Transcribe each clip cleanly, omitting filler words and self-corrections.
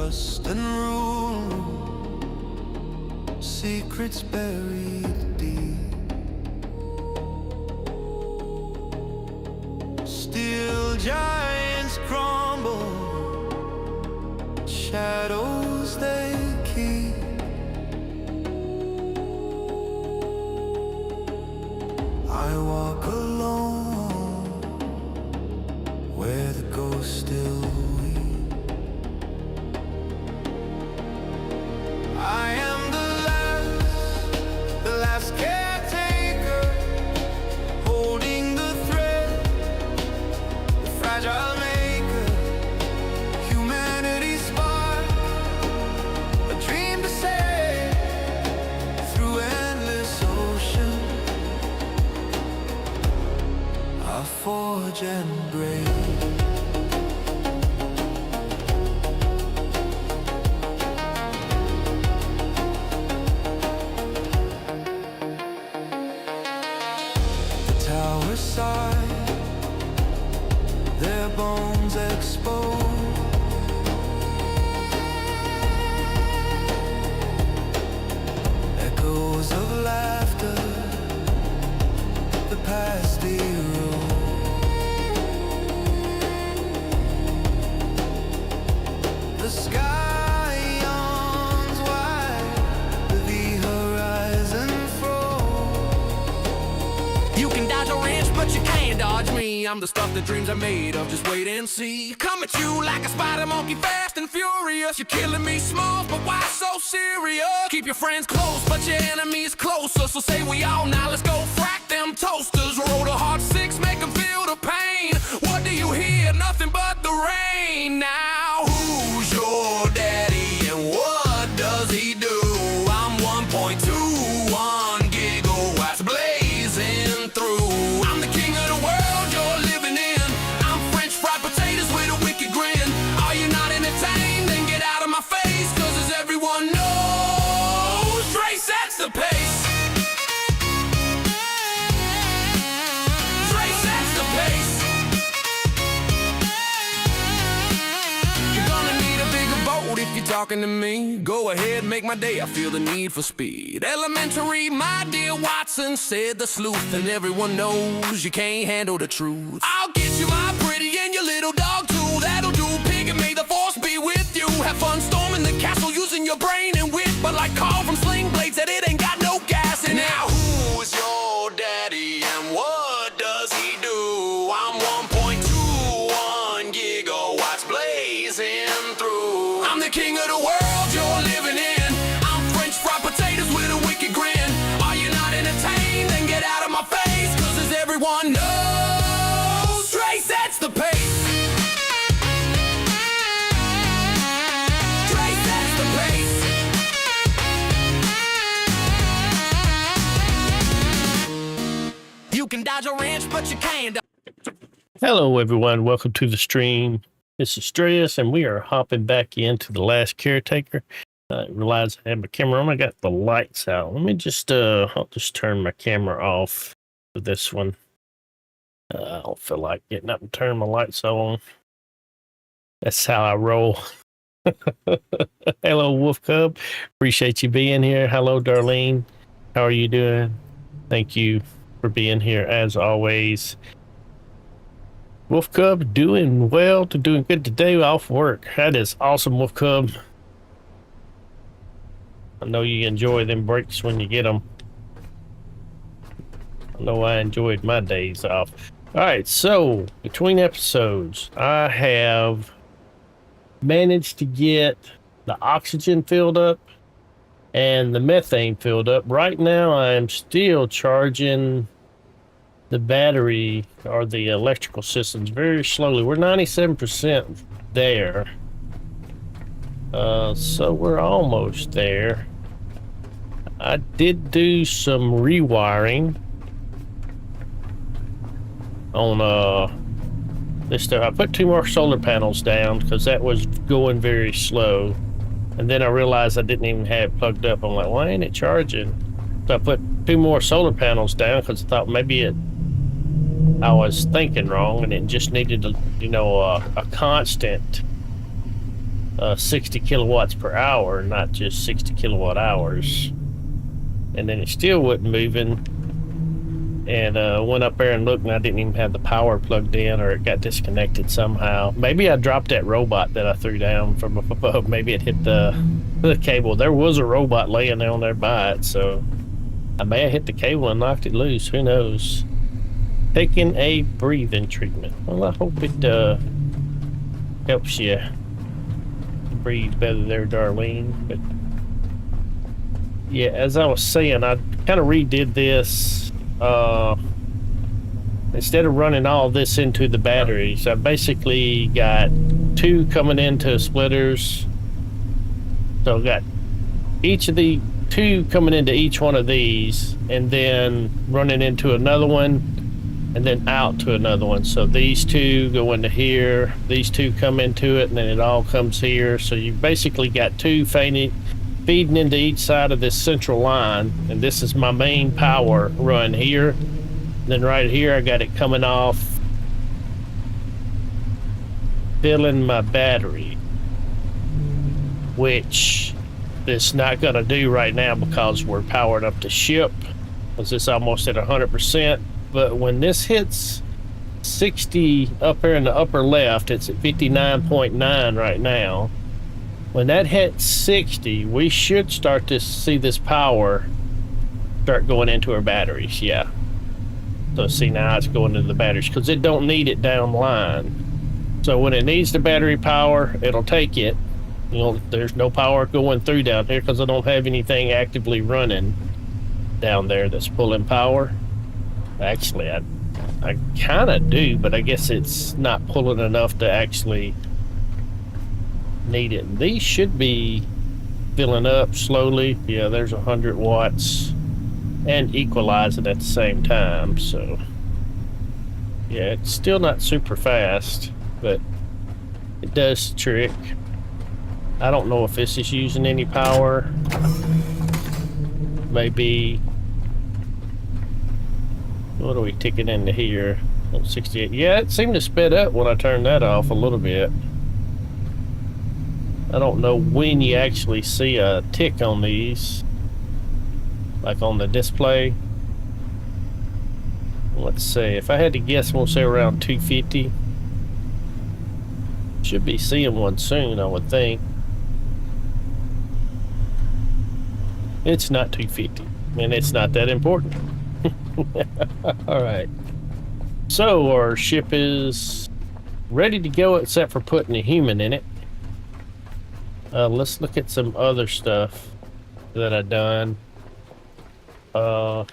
trust and rule, secrets buried deep. Still giants crumble, shadows they keep. I walk alone where the ghosts still weep. I am the last caretaker, holding the thread, the fragile maker, humanity's spark, a dream to sail through endless ocean. I forge and break. Tower side, their bones exposed. Echoes of laughter, the past erode. The sky yawns wide, the horizon froze. You can dodge a wrench, but you can't dodge me. I'm the stuff that dreams are made of, just wait and see. Come at you like a spider monkey, fast and furious. You're killing me smooth, but why so serious? Keep your friends close, but your enemies closer. So say we all now, let's go frack them toasters. Roll the hard six, make them feel the pain. What do you hear? Nothing but the rain. Now, who's your daddy and what does he do? I'm 1.21 gigawatts blazing through. I'm the king of the world you're living in. I'm French fried potatoes with a wicked grin. Are you not entertained? Then get out of my face, cause as everyone knows, Dre sets the pace. Dre sets the pace. You're gonna need a bigger boat if you're talking to me. Go ahead, make my day, I feel the need for speed. Elementary, my dear Watson, said the sleuth, and everyone knows you can't handle the truth. I'll get you, my pretty, and your little dog too. That'll do, pig, and may the force be with you. Have fun storming the castle using your brain and wit, but like Carl from Sling Blades, that it ain't got no gas. And now, who's your daddy and what does he do? I'm 1.21 gigawatts blazing through. I'm the king of the world you're living in. I'm French fried potatoes with a wicked grin. Are you not entertained? Then get out of my face, cause as everyone knows, Dre sets the pace. Dre sets the pace. You can dodge a wrench, but you can't. Hello, everyone. Welcome to the stream. This is Stress, and we are hopping back into the Last Caretaker. I realize I have my camera on. I got the lights out. Let me just, I'll just turn my camera off for this one. I don't feel like getting up and turning my lights on. That's how I roll. Hello, Wolf Cub. Appreciate you being here. Hello, Darlene. How are you doing? Thank you for being here as always. Wolf Cub doing well, doing good today off work. That is awesome, Wolf Cub. I know you enjoy them breaks when you get them. I know I enjoyed my days off. All right, so between episodes, I have managed to get the oxygen filled up and the methane filled up. Right now, I'm still charging the battery or the electrical systems very slowly. We're 97% there. So we're almost there. I did do some rewiring on this stuff. I put 2 more solar panels down because that was going very slow. And then I realized I didn't even have it plugged up. I'm like, why ain't it charging? So I put 2 more solar panels down because I thought maybe I was thinking wrong and it just needed a constant 60 kilowatts per hour, not just 60 kilowatt hours. And then it still wasn't moving. And went up there and looked, and I didn't even have the power plugged in, or it got disconnected somehow. Maybe I dropped that robot that I threw down from above. Maybe it hit the cable. There was a robot laying down there by it, so I may have hit the cable and knocked it loose. Who knows? Taking a breathing treatment. Well, I hope it helps you breathe better there, Darlene. But yeah, as I was saying, I kind of redid this. Instead of running all this into the batteries, I basically got 2 coming into splitters. So I got each of the 2 coming into each one of these, and then running into another one, and then out to another one. So these 2 go into here, these 2 come into it, and then it all comes here. So you basically got 2 feeding into each side of this central line, and this is my main power run here. Then right here I got it coming off, filling my battery, which it's not gonna do right now because we're powered up to ship, because it's almost at 100%. But when this hits 60 up there in the upper left, it's at 59.9 right now. When that hits 60, we should start to see this power start going into our batteries. Yeah. So see, now it's going into the batteries because it don't need it down the line. So when it needs the battery power, it'll take it. You know, there's no power going through down here because I don't have anything actively running down there that's pulling power. Actually, I kind of do, but I guess it's not pulling enough to actually need it. And these should be filling up slowly. Yeah, there's 100 watts and equalizing at the same time. So yeah, it's still not super fast, but it does the trick. I don't know if this is using any power. Maybe. What are we ticking into here? 68. Yeah, it seemed to sped up when I turned that off a little bit. I don't know when you actually see a tick on these, like on the display. Let's see. If I had to guess, we'll say around 250. Should be seeing one soon, I would think. It's not 250, and it's not that important. All right. So our ship is ready to go, except for putting a human in it. Let's look at some other stuff that I done. Yeah,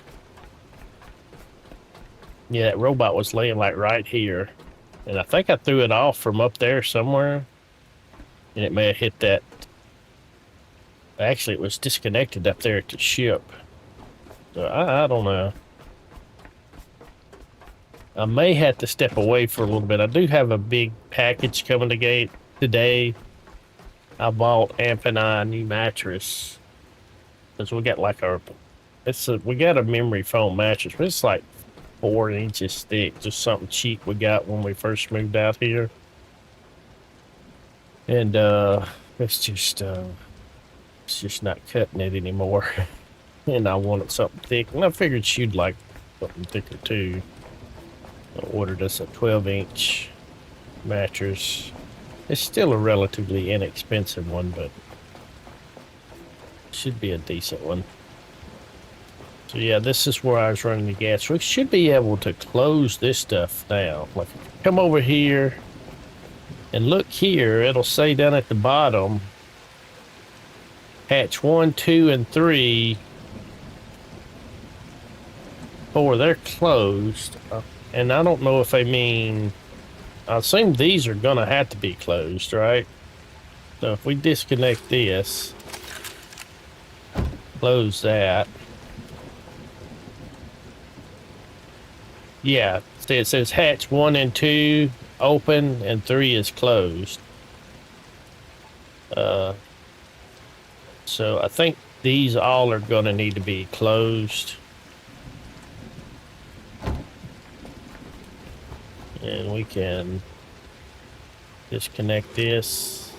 that robot was laying like right here, and I think I threw it off from up there somewhere, and it may have hit that. Actually, it was disconnected up there at the ship. So I don't know. I may have to step away for a little bit. I do have a big package coming to gate today. I bought Amp and I a new mattress because we got like we got a memory foam mattress, but it's like 4 inches thick, just something cheap we got when we first moved out here. And it's just not cutting it anymore. And I wanted something thick, and I figured she'd like something thicker too. I ordered us a 12-inch mattress. It's still a relatively inexpensive one, but should be a decent one. So yeah, this is where I was running the gas. We should be able to close this stuff now. Like, come over here and look here. It'll say down at the bottom, hatch 1, 2, and 3. 4, they're closed. And I don't know if they mean, I assume these are gonna have to be closed, right? So if we disconnect this, close that. Yeah, see, it says hatch 1 and 2 open and 3 is closed. So I think these all are gonna need to be closed. And we can disconnect this.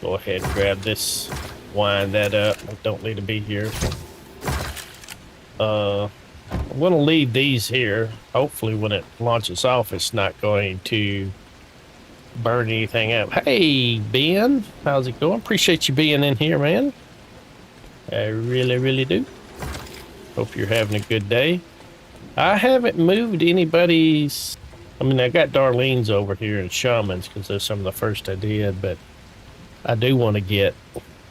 Go ahead and grab this, wind that up. I don't need to be here. I'm going to leave these here. Hopefully when it launches off, it's not going to burn anything up. Hey, Ben, how's it going? Appreciate you being in here, man. I really, really do. Hope you're having a good day. I haven't moved anybody's... I mean, I got Darlene's over here and Shaman's because they're some of the first I did, but I do want to get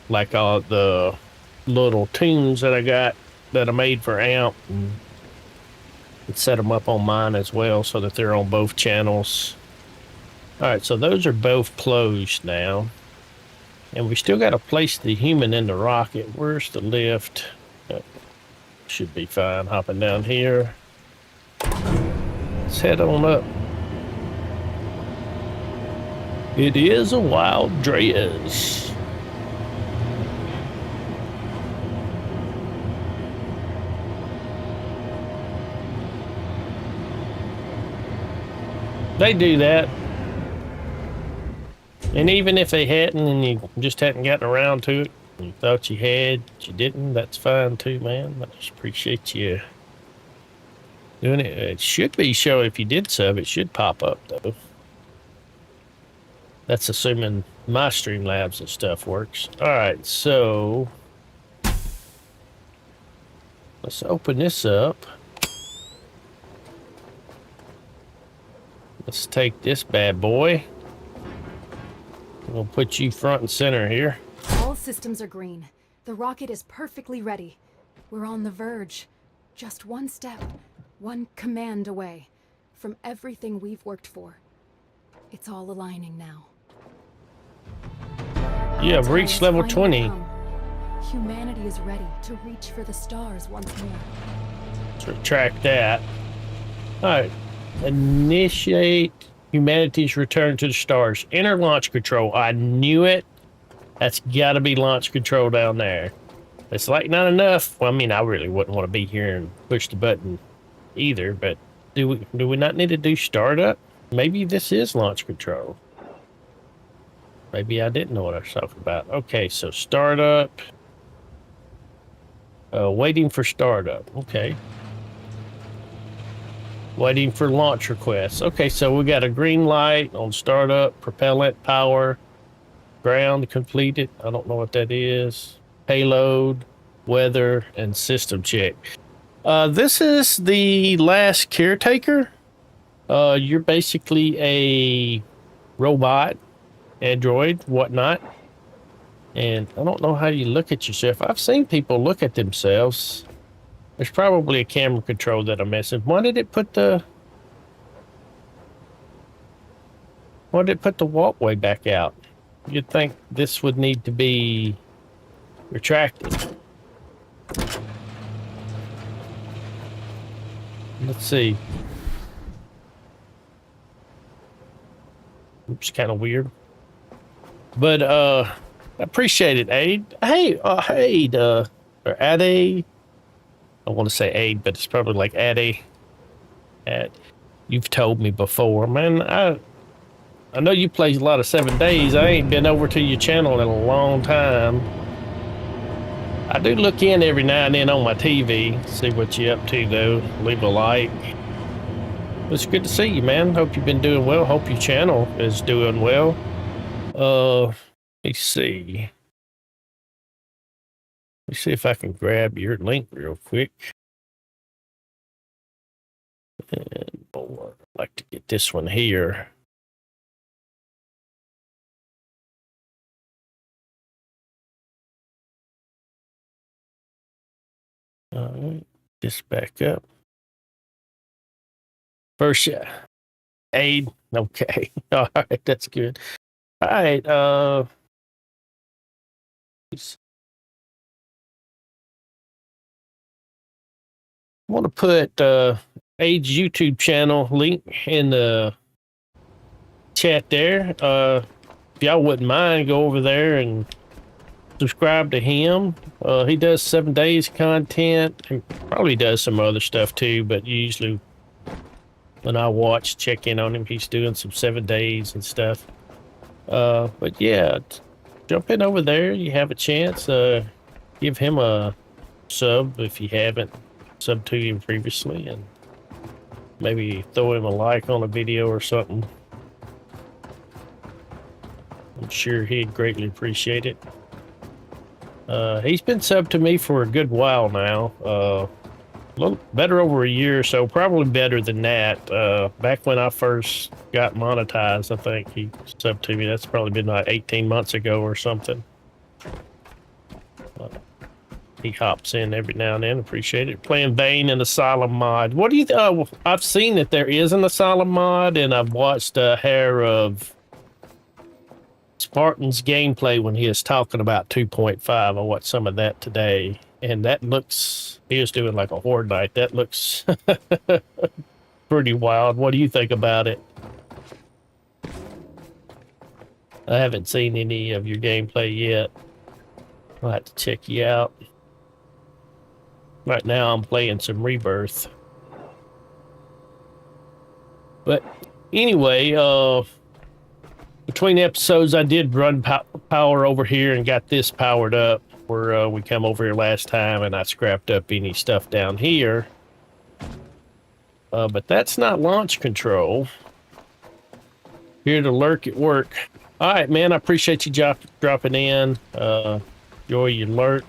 like all the little tunes that I got that I made for AMP and set them up on mine as well so that they're on both channels. All right, so those are both closed now. And we still got to place the human in the rocket. Where's the lift? Should be fine hopping down here. Let's head on up. It is a wild dress. They do that. And even if they hadn't and you just hadn't gotten around to it, you thought you had, but you didn't, that's fine too, man. I just appreciate you doing it. It should be showing if you did sub, it should pop up though. That's assuming my Streamlabs and stuff works. All right, so let's open this up. Let's take this bad boy. We'll put you front and center here. All systems are green. The rocket is perfectly ready. We're on the verge. Just one step, one command away from everything we've worked for. It's all aligning now. You have reached level 20. Humanity is ready to reach for the stars once more. Let's retract that. All right. Initiate humanity's return to the stars. Enter launch control. I knew it. That's got to be launch control down there. It's like not enough. Well, I mean, I really wouldn't want to be here and push the button either, but do we not need to do startup? Maybe this is launch control. Maybe I didn't know what I was talking about. Okay, so startup. Waiting for startup. Okay. Waiting for launch requests. Okay, so we got a green light on startup, propellant, power, ground completed. I don't know what that is. Payload, weather, and system check. This is the Last Caretaker. You're basically a robot, android, whatnot. And I don't know how you look at yourself. I've seen people look at themselves. There's probably a camera control that I'm missing. Why did it put the walkway back out? You'd think this would need to be retracted. Let's see. It's kind of weird. But I appreciate it, Aid. Hey, Aid, or Ade. I want to say Aid, but it's probably like Ade. You've told me before, man. I know you play a lot of 7 Days. I ain't been over to your channel in a long time. I do look in every now and then on my TV, see what you're up to though. Leave a like. It's good to see you, man. Hope you've been doing well. Hope your channel is doing well. Let me see. Let me see if I can grab your link real quick. And I'd like to get this one here. All right, this back up. First, Aid. Okay. All right, that's good. All right. I want to put Aid's YouTube channel link in the chat there. If y'all wouldn't mind, go over there and subscribe to him. He does 7 Days content and probably does some other stuff too, but usually when I watch, check in on him, he's doing some 7 Days and stuff. But yeah, jump in over there. You have a chance. Give him a sub if you haven't subbed to him previously, and maybe throw him a like on a video or something. I'm sure he'd greatly appreciate it. He's been subbed to me for a good while now. A little better over a year or so, probably better than that. Back when I first got monetized, I think he subbed to me. That's probably been like 18 months ago or something. He hops in every now and then. Appreciate it. Playing Bane and Asylum mod. What do you? I've seen that there is an Asylum mod, and I've watched a hair of Spartan's gameplay when he was talking about 2.5. I watched some of that today, and that looks. He was doing like a horde night. That looks pretty wild. What do you think about it? I haven't seen any of your gameplay yet. I'll have to check you out. Right now I'm playing some Rebirth. But anyway, between episodes I did run power over here and got this powered up where we come over here last time, and I scrapped up any stuff down here. But that's not launch control. Here to lurk at work. All right, man, I appreciate you dropping in. Enjoy your lurk.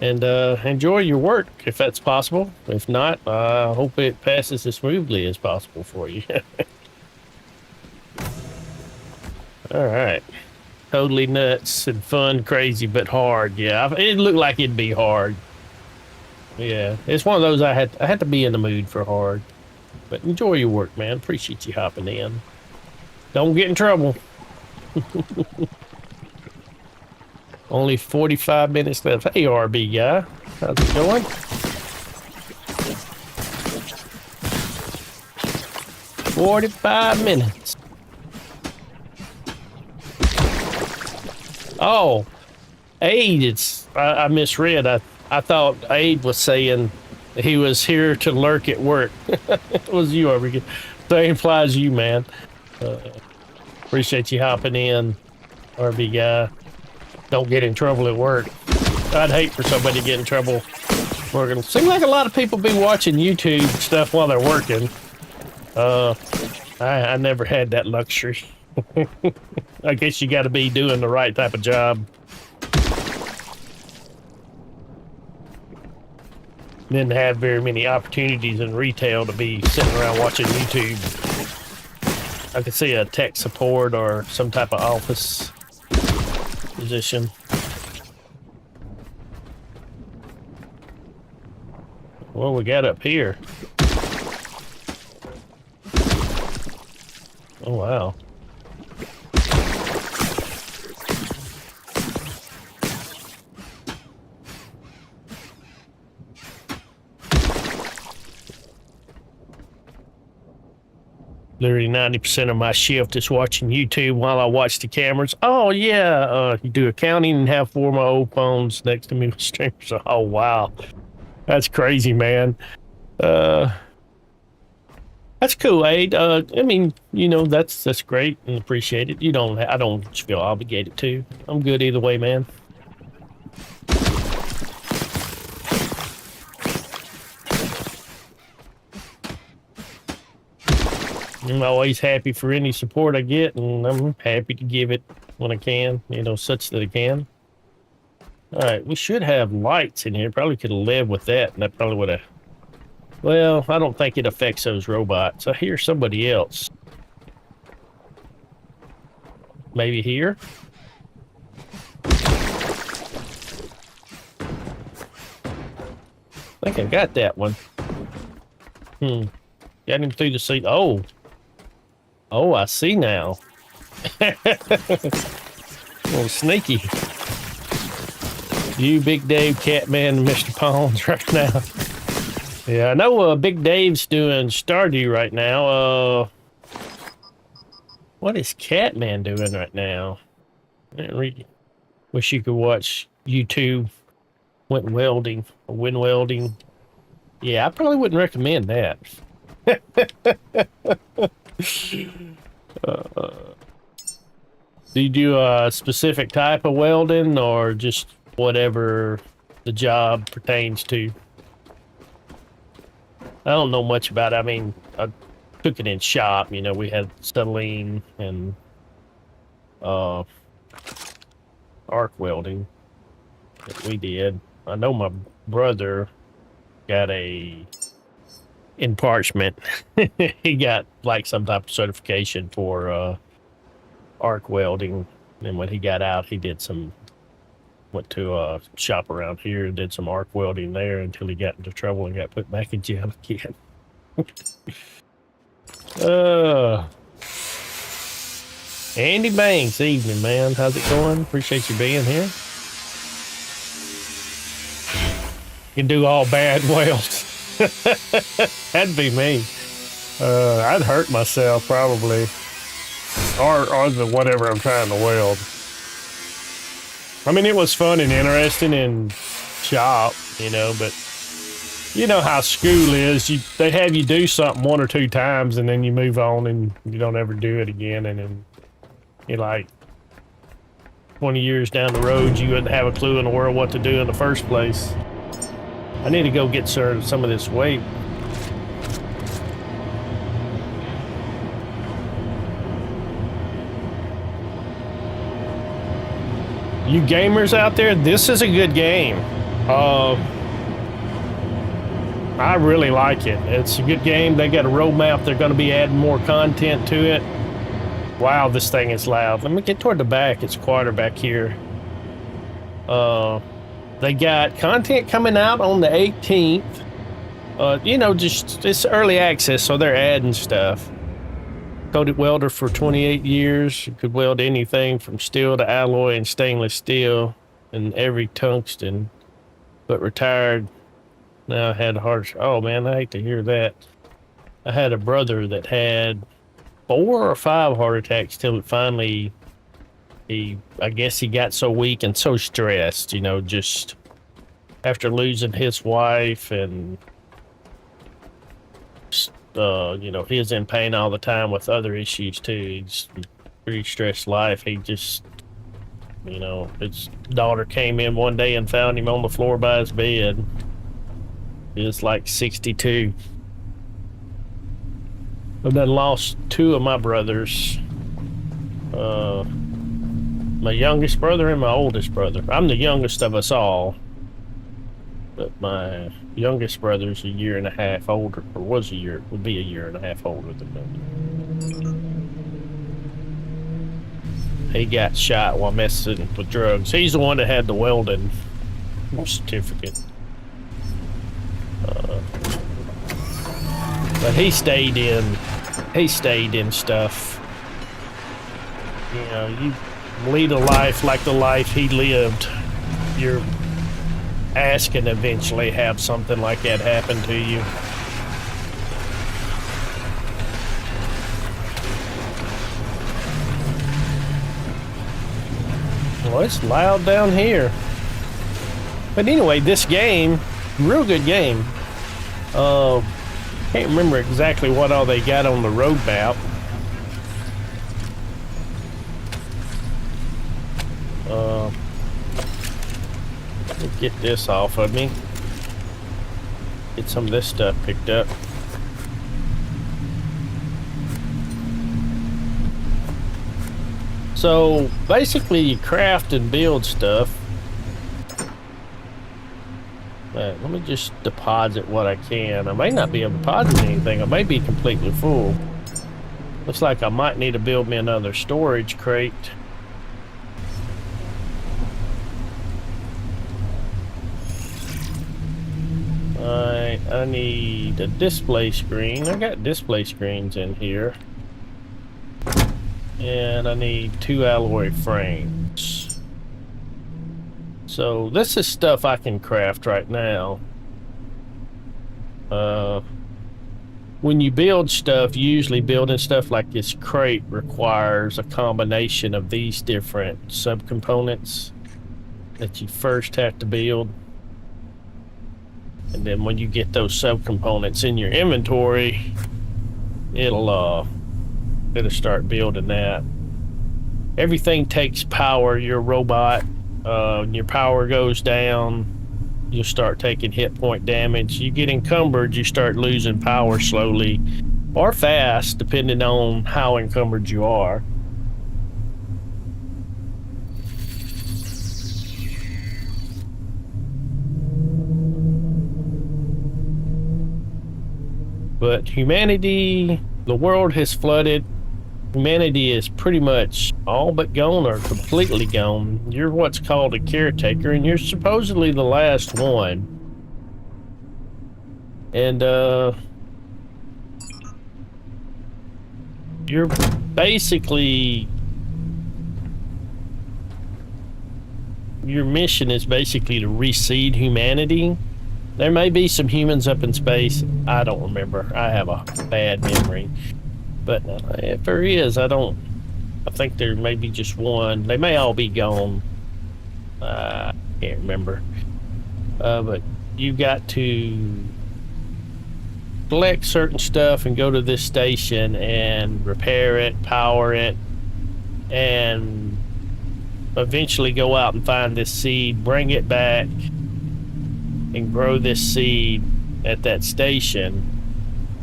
And enjoy your work, if that's possible. If not, I hope it passes as smoothly as possible for you. All right. Totally nuts and fun, crazy, but hard. Yeah, it looked like it'd be hard. Yeah, it's one of those I had to be in the mood for hard. But enjoy your work, man. Appreciate you hopping in. Don't get in trouble. Only 45 minutes left. Hey, RB guy. How's it going? $45 Oh, Aid, I misread. I thought Aid was saying he was here to lurk at work. It was you over here. So it implies you, man. Appreciate you hopping in, RB guy. Don't get in trouble at work. I'd hate for somebody to get in trouble working. Seems like a lot of people be watching YouTube stuff while they're working. I never had that luxury. I guess you got to be doing the right type of job. Didn't have very many opportunities in retail to be sitting around watching YouTube. I could see a tech support or some type of office position. What we got up here? Oh wow. Literally 90% of my shift is watching YouTube while I watch the cameras. Oh yeah, you do accounting and have 4 of my old phones next to me with streamers. Oh wow, that's crazy, man. That's cool, Aid. I mean, you know, that's great and appreciated. I don't feel obligated to. I'm good either way, man. I'm always happy for any support I get, and I'm happy to give it when I can, you know, such that I can. All right, we should have lights in here. Probably could have lived with that, and that probably would have... Well, I don't think it affects those robots. I hear somebody else. Maybe here? I think I got that one. Got him through the seat. Oh, I see now. A little sneaky. You, Big Dave, Catman, and Mr. Pawns right now. Yeah, I know Big Dave's doing Stardew right now. What is Catman doing right now? Wish you could watch YouTube. Went welding or wind welding. Yeah, I probably wouldn't recommend that. Do you do a specific type of welding or just whatever the job pertains to? I don't know much about it. I mean, I took it in shop. You know, we had acetylene and arc welding that we did. I know my brother got in parchment. He got like some type of certification for arc welding. And when he got out, he did went to a shop around here and did some arc welding there until he got into trouble and got put back in jail again. Andy Banks, evening, man. How's it going? Appreciate you being here. You can do all bad welds. That'd be me. I'd hurt myself probably. Or the whatever I'm trying to weld. I mean, it was fun and interesting in shop, you know, but you know how school is. They have you do something 1 or 2 times and then you move on and you don't ever do it again. And then you're like 20 years down the road, you wouldn't have a clue in the world what to do in the first place. I need to go get some of this weight. You gamers out there, this is a good game. I really like it. It's a good game. They got a roadmap. They're going to be adding more content to it. Wow, this thing is loud. Let me get toward the back. It's quieter back here. They got content coming out on the 18th. You know, just it's early access, so they're adding stuff. Coated welder for 28 years. You could weld anything from steel to alloy and stainless steel and every tungsten, but retired. Now I had a heart. Oh man, I hate to hear that. I had a brother that had 4 or 5 heart attacks till it finally, I guess he got so weak and so stressed, you know, just after losing his wife and you know, he's in pain all the time with other issues too. He's a pretty stressed life. He just, you know, his daughter came in one day and found him on the floor by his bed. He was like 62. I've done lost 2 of my brothers. My youngest brother and my oldest brother. I'm the youngest of us all. But my youngest brother's a year and a half older, or would be a year and a half older than me. He got shot while messing with drugs. He's the one that had the welding certificate. But he stayed in stuff. You know, you lead a life like the life he lived. You're ass can eventually have something like that happen to you. Well, it's loud down here. But anyway, this game, real good game. Can't remember exactly what all they got on the roadmap. Get this off of me. Get some of this stuff picked up. So basically you craft and build stuff. Let me just deposit what I can. I may not be able to deposit anything. I may be completely full. Looks like I might need to build me another storage crate. I need a display screen. I got display screens in here. And I need 2 alloy frames. So this is stuff I can craft right now. When you build stuff, usually building stuff like this crate requires a combination of these different subcomponents that you first have to build. And then when you get those subcomponents in your inventory, it'll start building that. everything takes power. You're a robot. Your power goes down, you'll start taking hit point damage. You get encumbered, you start losing power slowly or fast, depending on how encumbered you are. But humanity, the world has flooded. Humanity is pretty much all but gone or completely gone. You're what's called a caretaker, and you're supposedly the last one. And, you're basically... Your mission is basically to reseed humanity. There may be some humans up in space. I don't remember. I have a bad memory. But if there is, I think there may be just one. They may all be gone. I can't remember. But you've got to collect certain stuff and go to this station and repair it, power it, and eventually go out and find this seed, bring it back, and grow this seed at that station,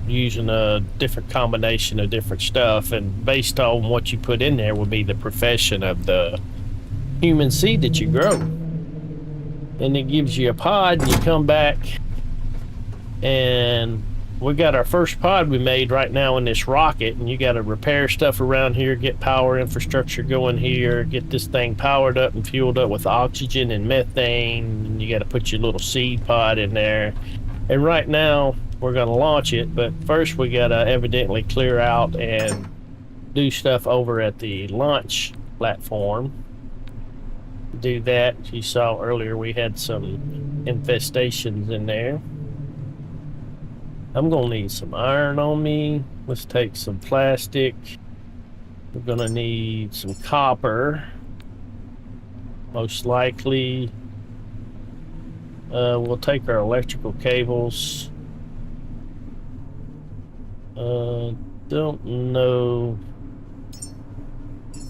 using a different combination of different stuff, and based on what you put in there will be the profession of the human seed that you grow. And it gives you a pod, and you come back, and we got our first pod we made right now in this rocket, and you got to repair stuff around here, get power infrastructure going here, get this thing powered up and fueled up with oxygen and methane, and you got to put your little seed pod in there. And right now we're going to launch it, but first we got to evidently clear out and do stuff over at the launch platform. Do that. You saw earlier we had some infestations in there. I'm going to need some iron on me. Let's take some plastic. We're going to need some copper. Most likely. We'll take our electrical cables. Don't know.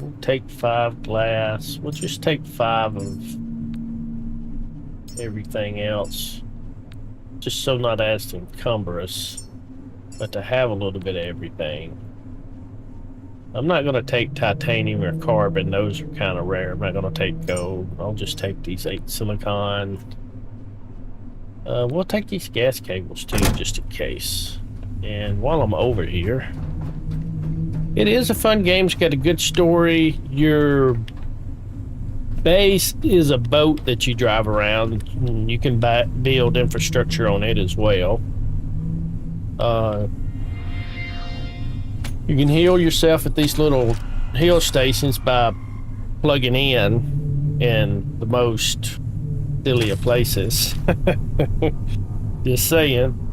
We'll take 5 glass. We'll just take 5 of everything else. Just so not as to encumber us, but to have a little bit of everything. I'm not going to take titanium or carbon. Those are kind of rare. I'm not going to take gold. I'll just take these 8 silicon. We'll take these gas cables too, just in case. And while I'm over here, it is a fun game. It's got a good story. Your base is a boat that you drive around. You can build infrastructure on it as well. You can heal yourself at these little heal stations by plugging in the most silly of places. Just saying.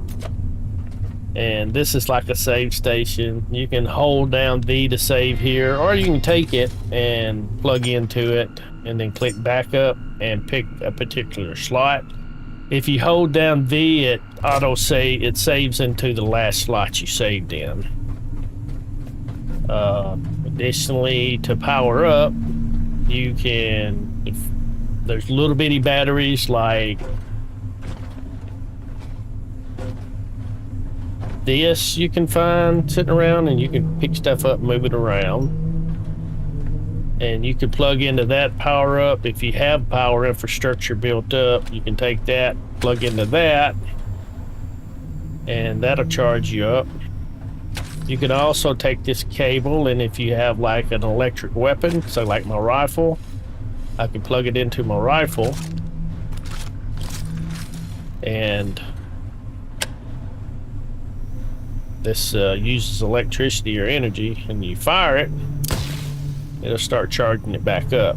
And this is like a save station. You can hold down V to save here, or you can take it and plug into it and then click back up and pick a particular slot. If you hold down V, it it saves into the last slot you saved in. Additionally, to power up, you can, there's little bitty batteries like this you can find sitting around, and you can pick stuff up and move it around. And you can plug into that power up. If you have power infrastructure built up, you can take that, plug into that, and that'll charge you up. You can also take this cable, and if you have like an electric weapon, so like my rifle, I can plug it into my rifle, and this uses electricity or energy, and you fire it, it'll start charging it back up.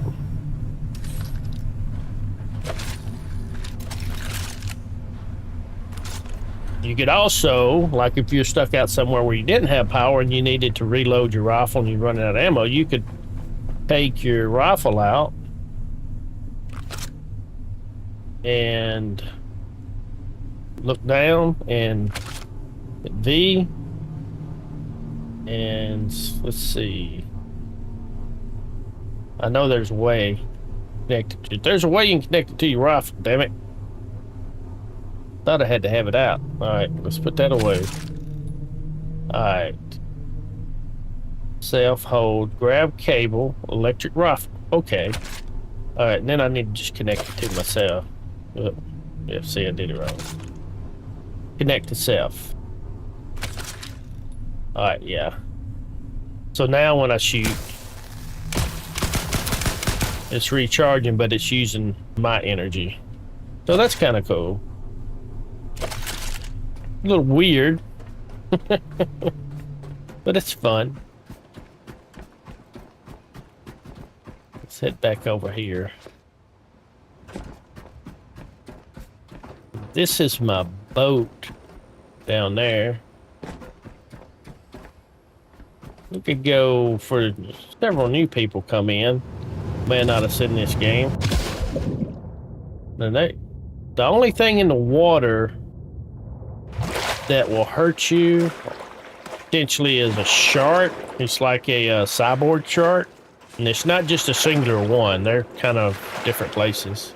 You could also, like if you're stuck out somewhere where you didn't have power and you needed to reload your rifle and you're running out of ammo, you could take your rifle out and look down and hit V, and let's see, I know there's a way connected to it. There's a way you can connect it to your rifle, damn it. Thought I had to have it out. Alright, let's put that away. Alright. Self-hold, grab cable, electric rifle. Okay. Alright, and then I need to just connect it to myself. Yeah, see, I did it wrong. Connect to self. Alright, yeah. So now when I shoot, it's recharging, but it's using my energy. So that's kind of cool. A little weird. But it's fun. Let's head back over here. This is my boat down there. We could go for several new people come in. May not have seen this game. The only thing in the water that will hurt you potentially is a shark. It's like a cyborg shark. And it's not just a singular one. They're kind of different places.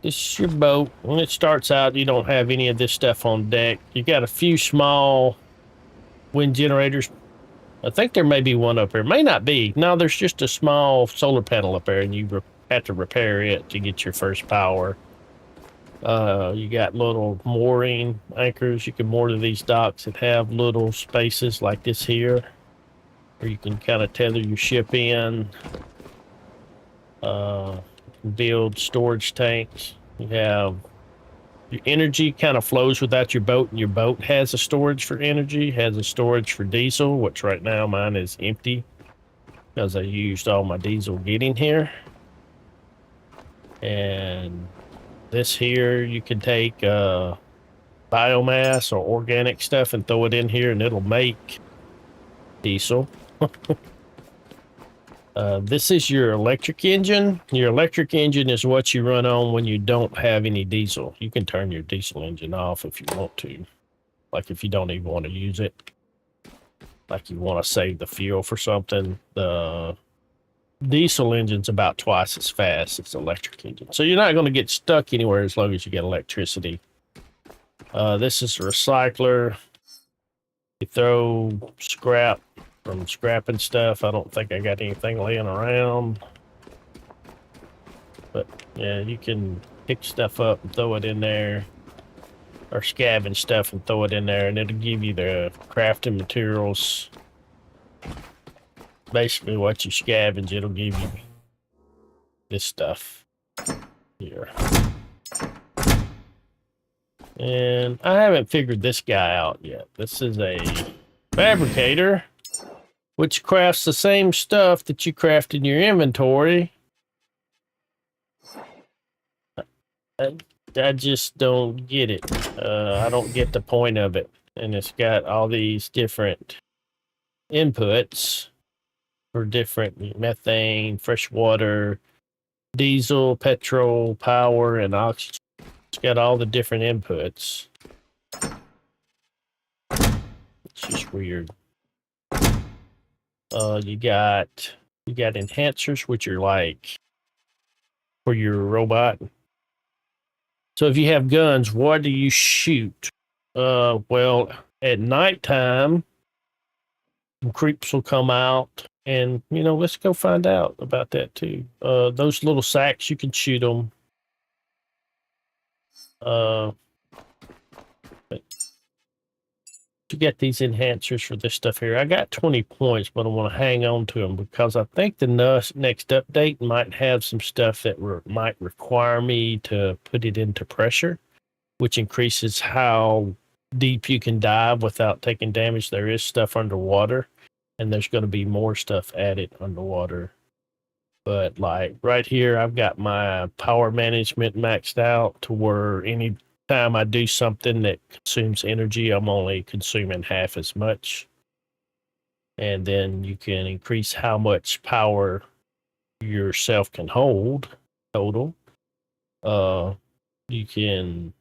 This is your boat. When it starts out, you don't have any of this stuff on deck. You got a few small wind generators. I think there may be one up there. May not be. No, there's just a small solar panel up there, and you have to repair it to get your first power. You got little mooring anchors. You can moor to these docks that have little spaces like this here, where you can kind of tether your ship in. Build storage tanks. You have your energy kind of flows without your boat, and your boat has a storage for energy, has a storage for diesel, which right now mine is empty because I used all my diesel getting here. And this here, you can take biomass or organic stuff and throw it in here, and it'll make diesel. This is your electric engine. Your electric engine is what you run on when you don't have any diesel. You can turn your diesel engine off if you want to. Like if you don't even want to use it. Like you want to save the fuel for something. The diesel engine's about twice as fast as the electric engine. So you're not going to get stuck anywhere as long as you get electricity. This is a recycler. You throw scrap from scrapping stuff. I don't think I got anything laying around. But yeah, you can pick stuff up and throw it in there. Or scavenge stuff and throw it in there, and it'll give you the crafting materials. Basically what you scavenge, it'll give you this stuff here. And I haven't figured this guy out yet. This is a fabricator, which crafts the same stuff that you craft in your inventory. I just don't get it. I don't get the point of it. And it's got all these different inputs for different methane, fresh water, diesel, petrol, power, and oxygen. It's got all the different inputs. It's just weird. You got enhancers, which are like for your robot. So if you have guns, what do you shoot? Well, at nighttime, some creeps will come out, and let's go find out about that too. Those little sacks, you can shoot them. But to get these enhancers for this stuff here, I got 20 points, but I want to hang on to them because I think the next update might have some stuff that might require me to put it into pressure, which increases how deep you can dive without taking damage. There is stuff underwater, and there's going to be more stuff added underwater. But like right here, I've got my power management maxed out to where any time I do something that consumes energy, I'm only consuming half as much. And then you can increase how much power yourself can hold total. You can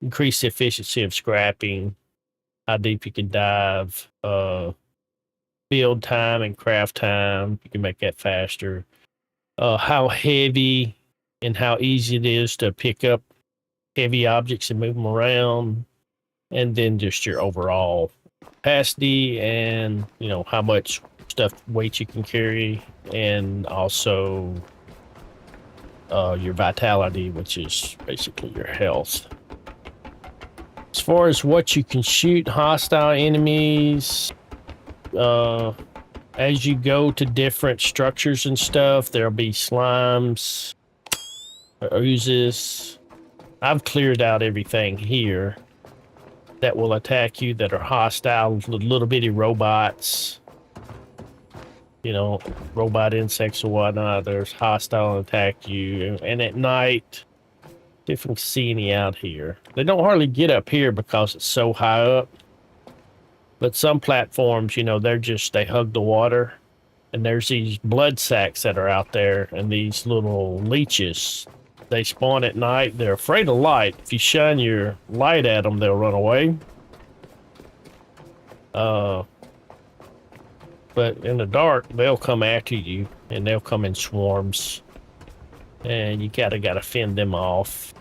increase the efficiency of scrapping, how deep you can dive, build time and craft time. You can make that faster. How heavy and how easy it is to pick up heavy objects and move them around, and then just your overall capacity and how much weight you can carry, and also your vitality, which is basically your health. As far as what you can shoot hostile enemies, as you go to different structures and stuff, there'll be slimes, oozes. I've cleared out everything here that will attack you that are hostile, little bitty robots, robot insects or whatnot. There's hostile and attack you. And at night, different see any out here. They don't hardly get up here because it's so high up. But some platforms, they hug the water. And there's these blood sacks that are out there, and these little leeches. They spawn at night. They're afraid of light. If you shine your light at them, they'll run away. But in the dark, they'll come after you, and they'll come in swarms. And you gotta fend them off.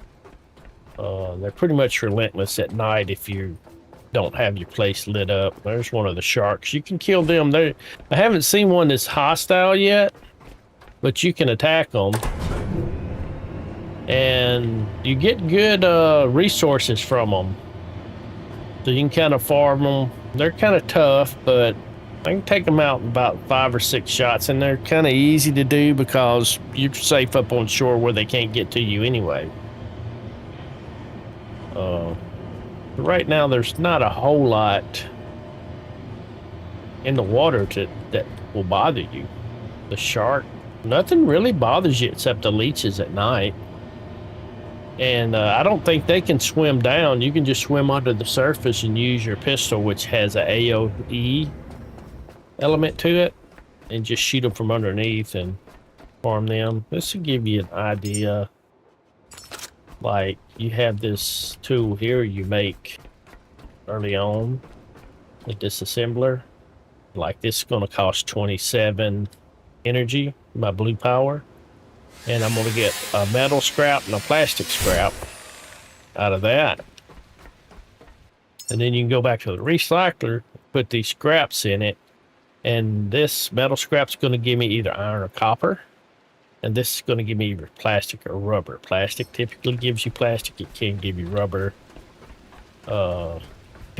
They're pretty much relentless at night if you don't have your place lit up. There's one of the sharks. You can kill them. I haven't seen one that's hostile yet, but you can attack them. And you get good resources from them. So you can kind of farm them. They're kind of tough, but I can take them out in about 5 or 6 shots, and they're kind of easy to do because you're safe up on shore where they can't get to you anyway. Right now, there's not a whole lot in the water that will bother you. The shark, nothing really bothers you except the leeches at night. And I don't think they can swim down. You can just swim under the surface and use your pistol, which has an AoE element to it, and just shoot them from underneath and farm them. This will give you an idea. Like, you have this tool here you make early on, a disassembler. Like, this is going to cost 27 energy, my blue power. And I'm going to get a metal scrap and a plastic scrap out of that. And then you can go back to the recycler, put these scraps in it, and this metal scrap's going to give me either iron or copper. And this is going to give me either plastic or rubber. Plastic typically gives you plastic. It can give you rubber. Kind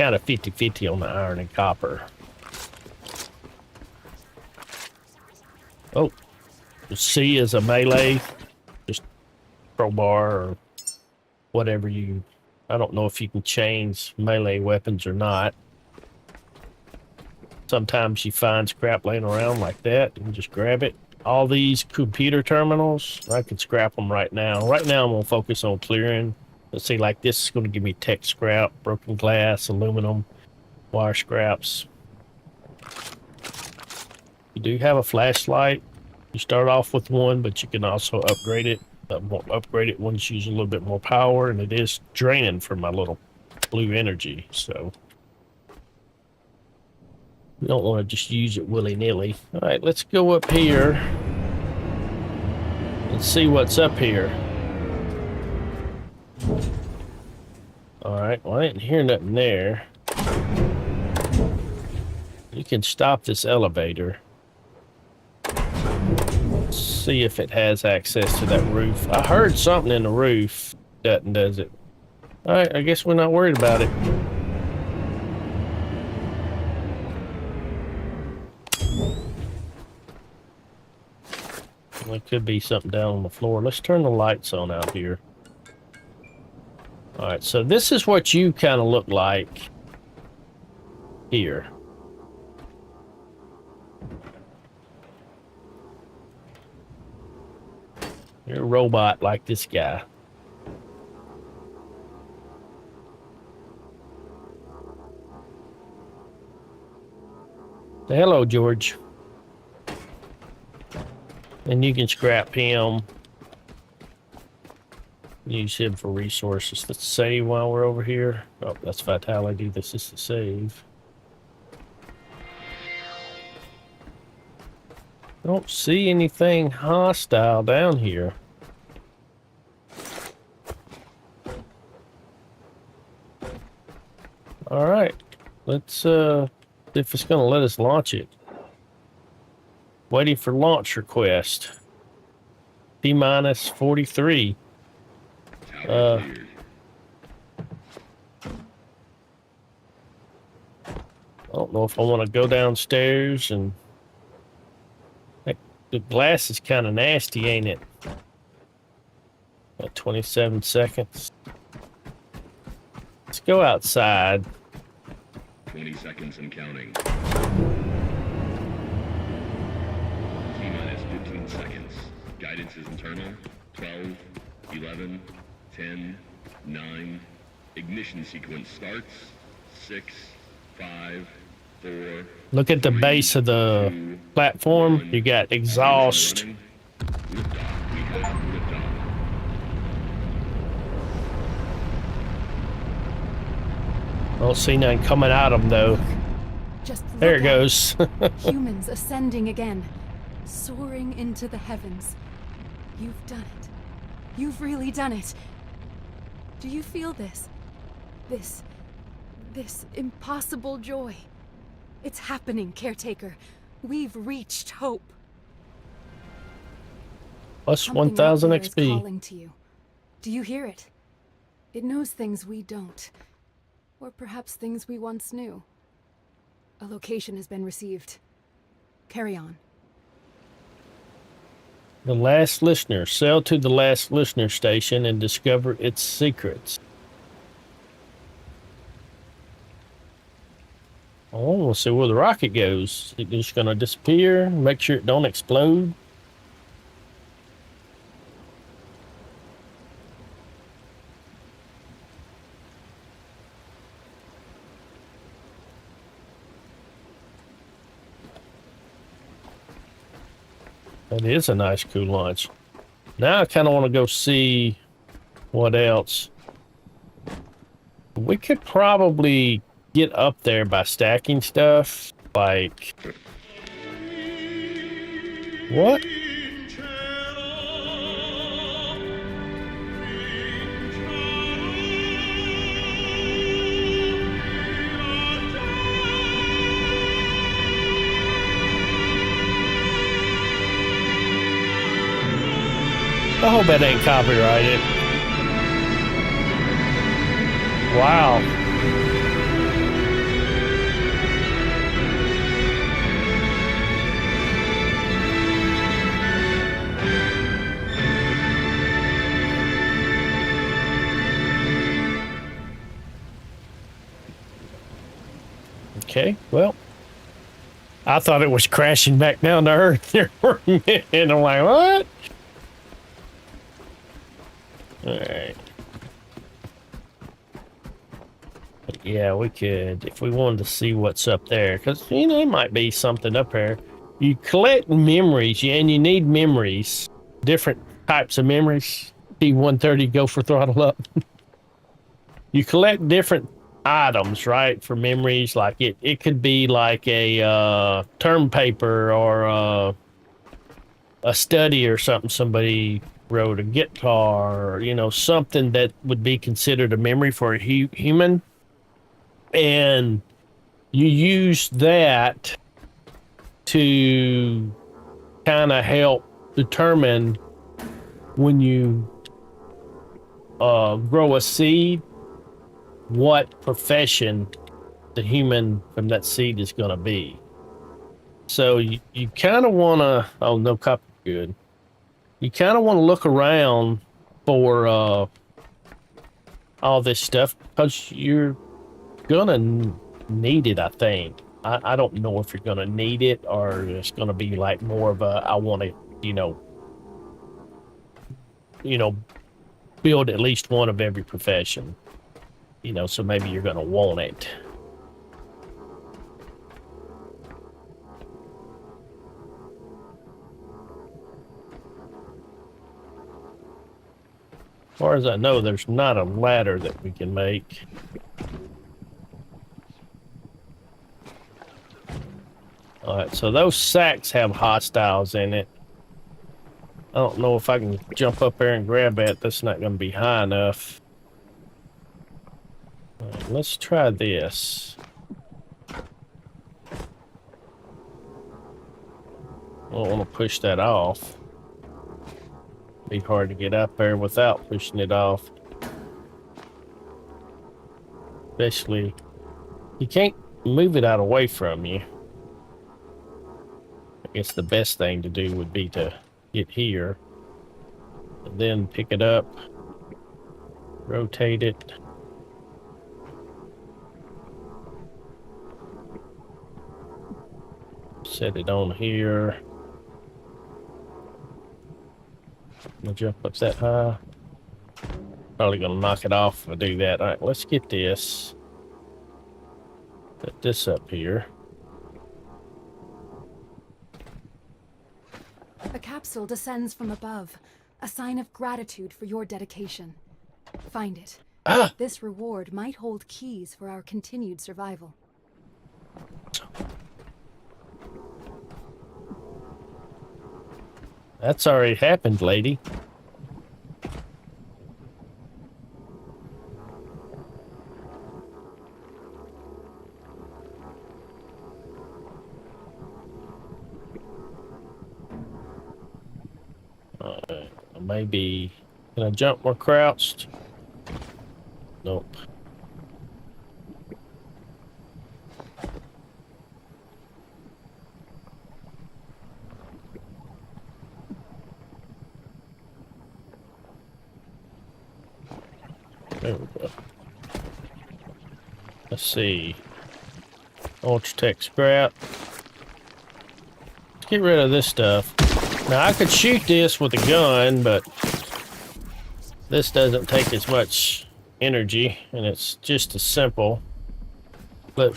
of 50-50 on the iron and copper. Oh, C is a melee. Just crowbar or whatever you... I don't know if you can change melee weapons or not. Sometimes you find scrap laying around like that. You can just grab it. All these computer terminals, I can scrap them right now. Right now I'm going to focus on clearing. Let's see, like this is going to give me tech scrap, broken glass, aluminum, wire scraps. You do have a flashlight. You start off with one, but you can also upgrade it. Upgrade it once you use a little bit more power, and it is draining for my little blue energy, so you don't want to just use it willy-nilly. All right, let's go up here and see what's up here. All right, well, I didn't hear nothing there. You can stop this elevator. See if it has access to that roof. I heard something in the roof. Does it? All right, I guess we're not worried about it. There could be something down on the floor. Let's turn the lights on out here. All right, so this is what you kind of look like here. You're a robot like this guy. Say hello, George. And you can scrap him. Use him for resources. Let's save while we're over here. Oh, that's vitality. This is the save. Don't see anything hostile down here. All right, let's see if it's gonna let us launch it. Waiting for launch request. T-minus 43. I don't know if I want to go downstairs and... The glass is kind of nasty, ain't it? About 27 seconds. Let's go outside. 20 seconds and counting. T-minus 15 seconds. Guidance is internal. 12, 11, 10, 9. Ignition sequence starts. 6, 5, 4. Look at the 3, base of the 2, platform. 1. You got exhaust. Liftoff. We have liftoff. I don't see nothing coming out of them though. Just There look it out. goes. Humans ascending again, soaring into the heavens. You've done it. You've really done it. Do you feel this? This impossible joy. It's happening, Caretaker. We've reached hope. Plus Something out 1,000 there is XP. calling to you. Do you hear it? It knows things we don't. Or perhaps things we once knew. A location has been received. Carry on. The last listener. Sail to the last listener station and discover its secrets. Oh, we'll see where the rocket goes. Is it just gonna disappear? Make sure it don't explode. That is a nice, cool launch. Now I kind of want to go see what else. We could probably get up there by stacking stuff. Like... What? I hope that ain't copyrighted. Wow. Okay, well, I thought it was crashing back down to Earth there for a minute. And I'm like, what? Alright. Yeah, we could, if we wanted to see what's up there, because, you know, there might be something up there. You collect memories, and you need memories. Different types of memories. P-130, go for throttle up. You collect different items, right, for memories. Like, it could be like a term paper or a study or something somebody wrote, a guitar, or, you know, something that would be considered a memory for a human. And you use that to kind of help determine when you grow a seed, what profession the human from that seed is going to be. So you kind of want to... Oh, no copy. Good. You kind of want to look around for all this stuff, because you're gonna need it, I think. I don't know if you're gonna need it, or it's gonna be like more of a, I want to, you know, build at least one of every profession. You know, so maybe you're gonna want it. far as I know, there's not a ladder that we can make. Alright, so those sacks have hostiles in it. I don't know if I can jump up there and grab that. That's not going to be high enough. Alright, let's try this. I don't want to push that off. Be hard to get up there without pushing it off. Especially, you can't move it out away from you. I guess the best thing to do would be to get here and then pick it up, rotate it. Set it on here. I'm gonna jump up that high. Probably gonna knock it off if I do that. All right, let's get this. Put this up here. A capsule descends from above, a sign of gratitude for your dedication. Find it. Ah! This reward might hold keys for our continued survival. That's already happened, lady. Alright, maybe... Can I jump more crouched? Nope. There we go. Let's see. Ultratech scrap. Let's get rid of this stuff. Now I could shoot this with a gun, but this doesn't take as much energy, and it's just as simple. But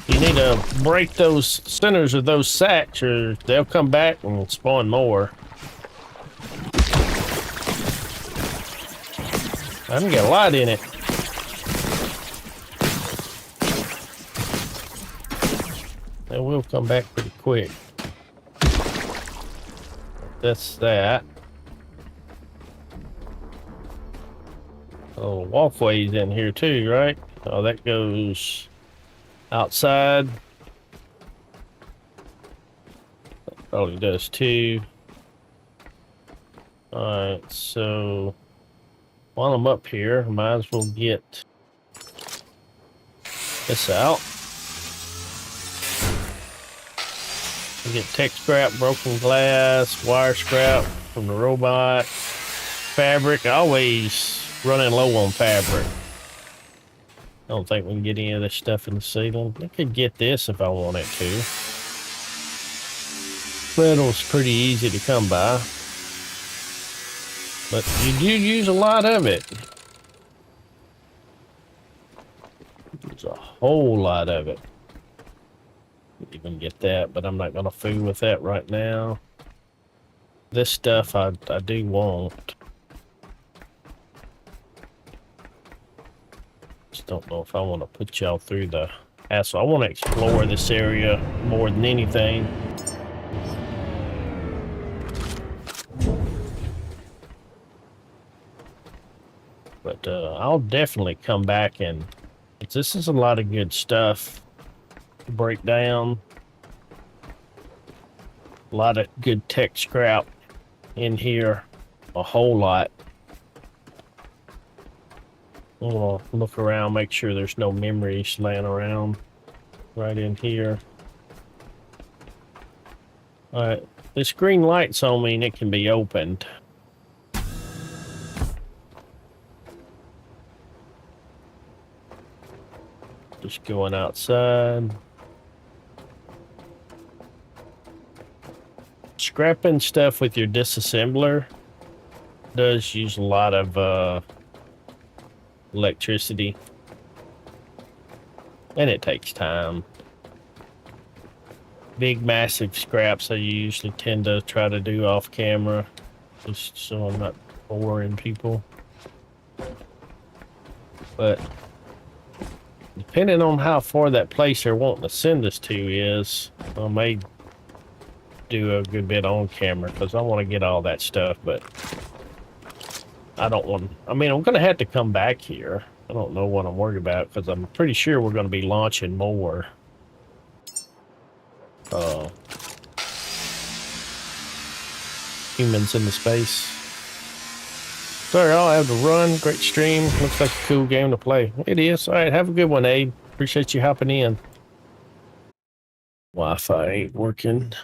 you need to break those centers of those sacks, or they'll come back and spawn more. I haven't got a lot in it. They will come back pretty quick. That's that. Oh, walkways in here too, right? Oh, that goes outside. That probably does too. Alright, so while I'm up here, I might as well get this out. We get tech scrap, broken glass, wire scrap from the robot, fabric. Always running low on fabric. I don't think we can get any of this stuff in the ceiling. I could get this if I wanted to. Metal's pretty easy to come by. But you do use a lot of it. There's a whole lot of it. Even get that, but I'm not gonna fool with that right now. This stuff I do want. Just don't know if I want to put y'all through the hassle. I want to explore this area more than anything. But I'll definitely come back, and this is a lot of good stuff to break down. A lot of good tech scrap in here, a whole lot. I'm gonna look around, make sure there's no memories laying around right in here. All right, this green light's on me and it can be opened. Just going outside. Scrapping stuff with your disassembler does use a lot of electricity, and it takes time. Big massive scraps I usually tend to try to do off camera, just so I'm not boring people. But depending on how far that place they're wanting to send us to is, I may do a good bit on camera because I want to get all that stuff, but I don't want, I mean, I'm going to have to come back here. I don't know what I'm worried about because I'm pretty sure we're going to be launching more. Humans into space. Sorry, I'll have to run. Great stream. Looks like a cool game to play. It is. All right, have a good one, Abe. Appreciate you hopping in. Wi-Fi ain't working.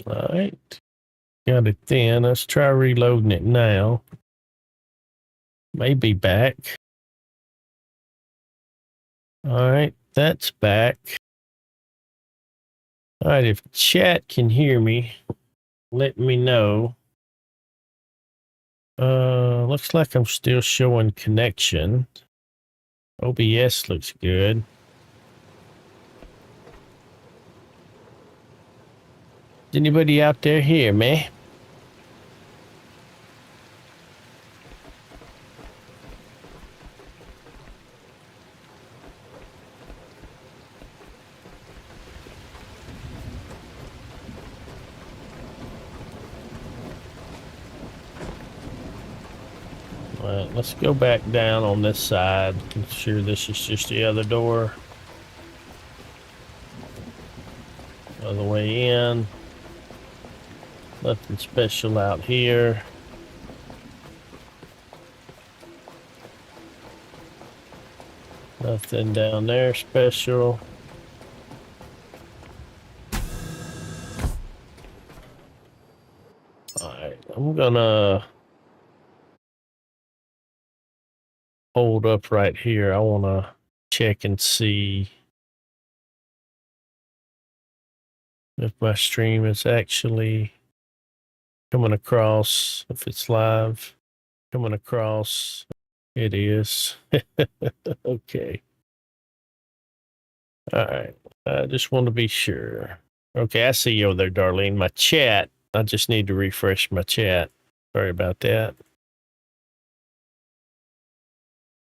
All right. Got it then. Let's try reloading it now. Maybe back. All right, that's back. All right, if chat can hear me, let me know. Looks like I'm still showing connection. OBS looks good. Is anybody out there hear me? All right, let's go back down on this side. I'm sure this is just the other door. Other way in. Nothing special out here. Nothing down there special. Alright, I'm gonna hold up right here. I wanna check and see if my stream is actually coming across, if it's live, coming across. It is. Okay. All right. I just want to be sure. Okay, I see you over there, Darlene. My chat. I just need to refresh my chat. Sorry about that.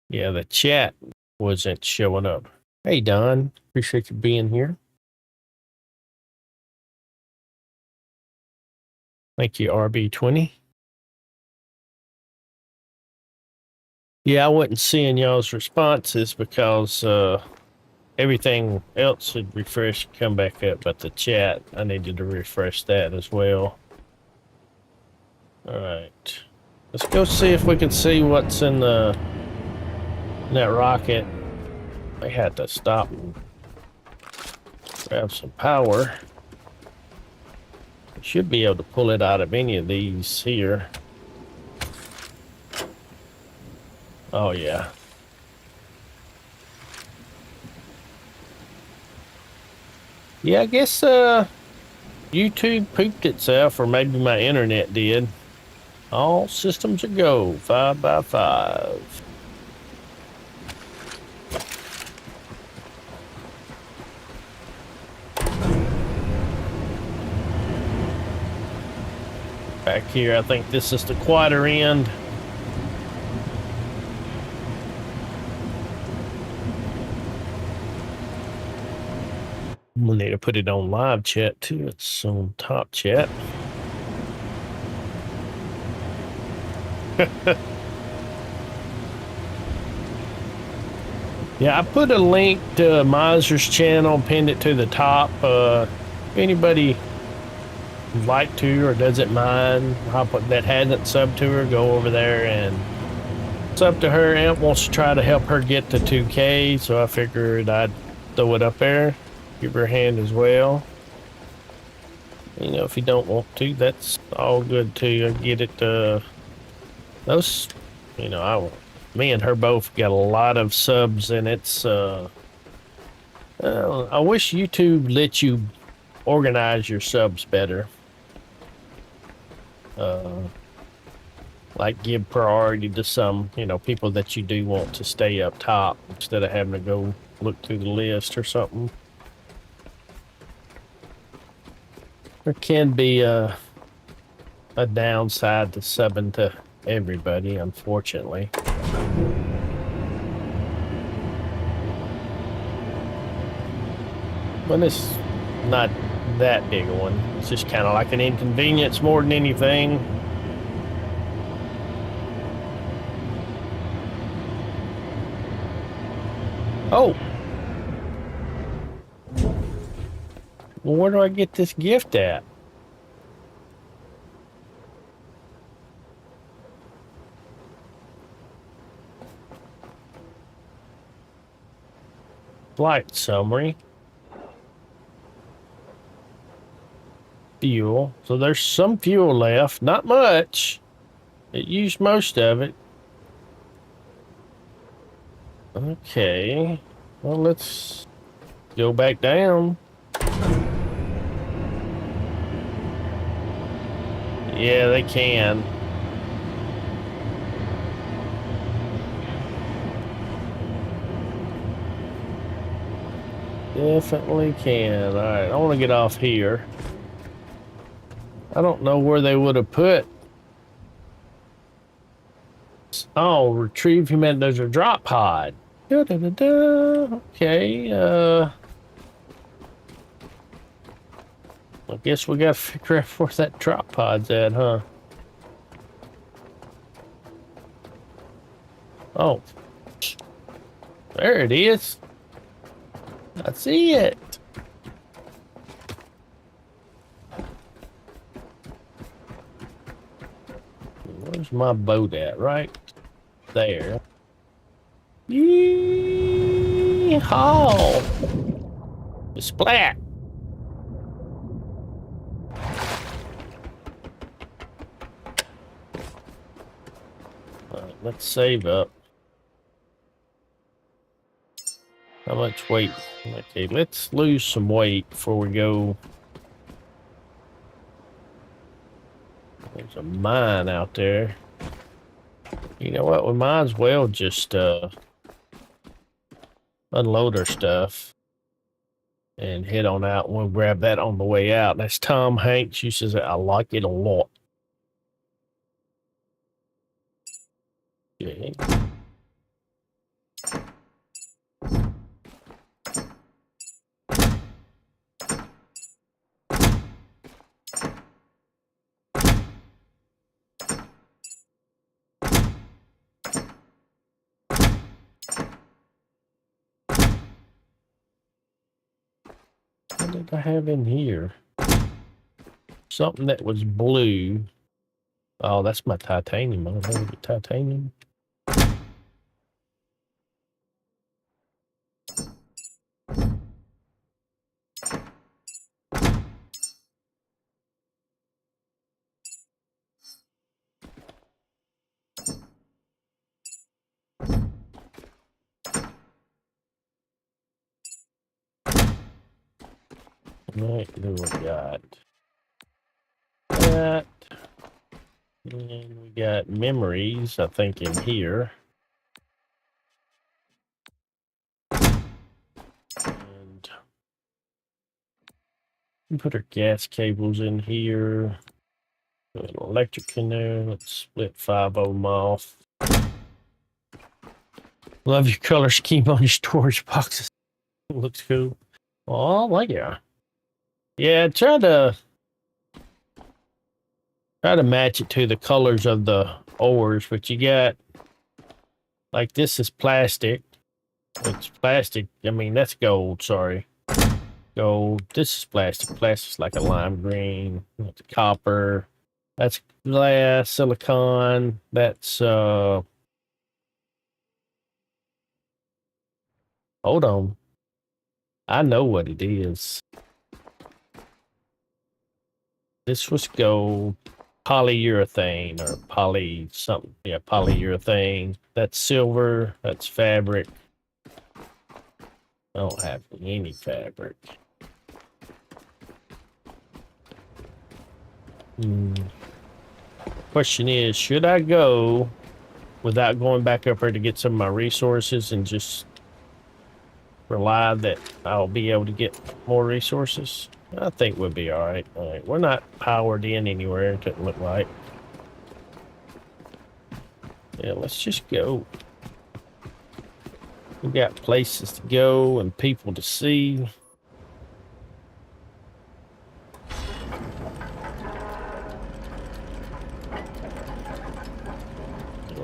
Yeah, the chat wasn't showing up. Hey, Don. Appreciate you being here. Thank you, RB20. Yeah, I wasn't seeing y'all's responses because everything else had refreshed, come back up, but the chat, I needed to refresh that as well. All right, let's go see if we can see what's in that rocket. I had to stop and grab some power. Should be able to pull it out of any of these here. Oh yeah. Yeah, I guess YouTube pooped itself, or maybe my internet did. All systems are go, 5 by 5. Back here, I think this is the quieter end. We'll need to put it on live chat too. It's on top chat. Yeah, I put a link to Miser's channel, pinned it to the top. If anybody would like to or doesn't mind, that hasn't subbed to her, go over there and sub to her. Amp wants to try to help her get to 2K, so I figured I'd throw it up there. Give her a hand as well. You know, if you don't want to, that's all good too. I get it. Those, you know, me and her both got a lot of subs, and it's. I wish YouTube let you organize your subs better. like give priority to some, people that you do want to stay up top instead of having to go look through the list or something. There can be a downside to subbing to everybody, unfortunately. But it's not that big a one. It's just kind of like an inconvenience more than anything. Oh! Well, where do I get this gift at? Flight summary. Fuel. So there's some fuel left. Not much. It used most of it. Okay. Well, let's go back down. Yeah, they can. Definitely can. All right, I want to get off here. I don't know where they would have put. Oh, retrieve human. There's a drop pod. Da, da, da, da. Okay. I guess we gotta figure out where that drop pod's at, huh? Oh, there it is. I see it. Where's my boat at? Right there. Yee-haw! Splat! Alright, let's save up. How much weight? Okay, let's lose some weight before we go. There's a mine out there. You know what? We might as well just unload our stuff and head on out. We'll grab that on the way out. That's Tom Hanks. She says, I like it a lot. Okay. What did I have in here? Something that was blue. Oh, that's my titanium. I don't know the titanium. Right, do we got that. And we got memories, I think, in here. And we put our gas cables in here. Put an electric in there. Let's split 5 of them off. Love your color scheme on your storage boxes. Looks cool. Oh, like yeah. Yeah, try to match it to the colors of the ores, but you got, like, this is plastic. It's plastic. I mean, that's gold, sorry. Gold. This is plastic. Plastic's like a lime green. That's copper. That's glass, silicon. That's, hold on. I know what it is. This was gold. Polyurethane or poly something. Yeah, polyurethane. That's silver. That's fabric. I don't have any fabric. Question is, should I go without going back up there to get some of my resources and just rely that I'll be able to get more resources? I think we'll be all right. All right, we're not powered in anywhere. It doesn't look like. Yeah, let's just go. We got places to go and people to see.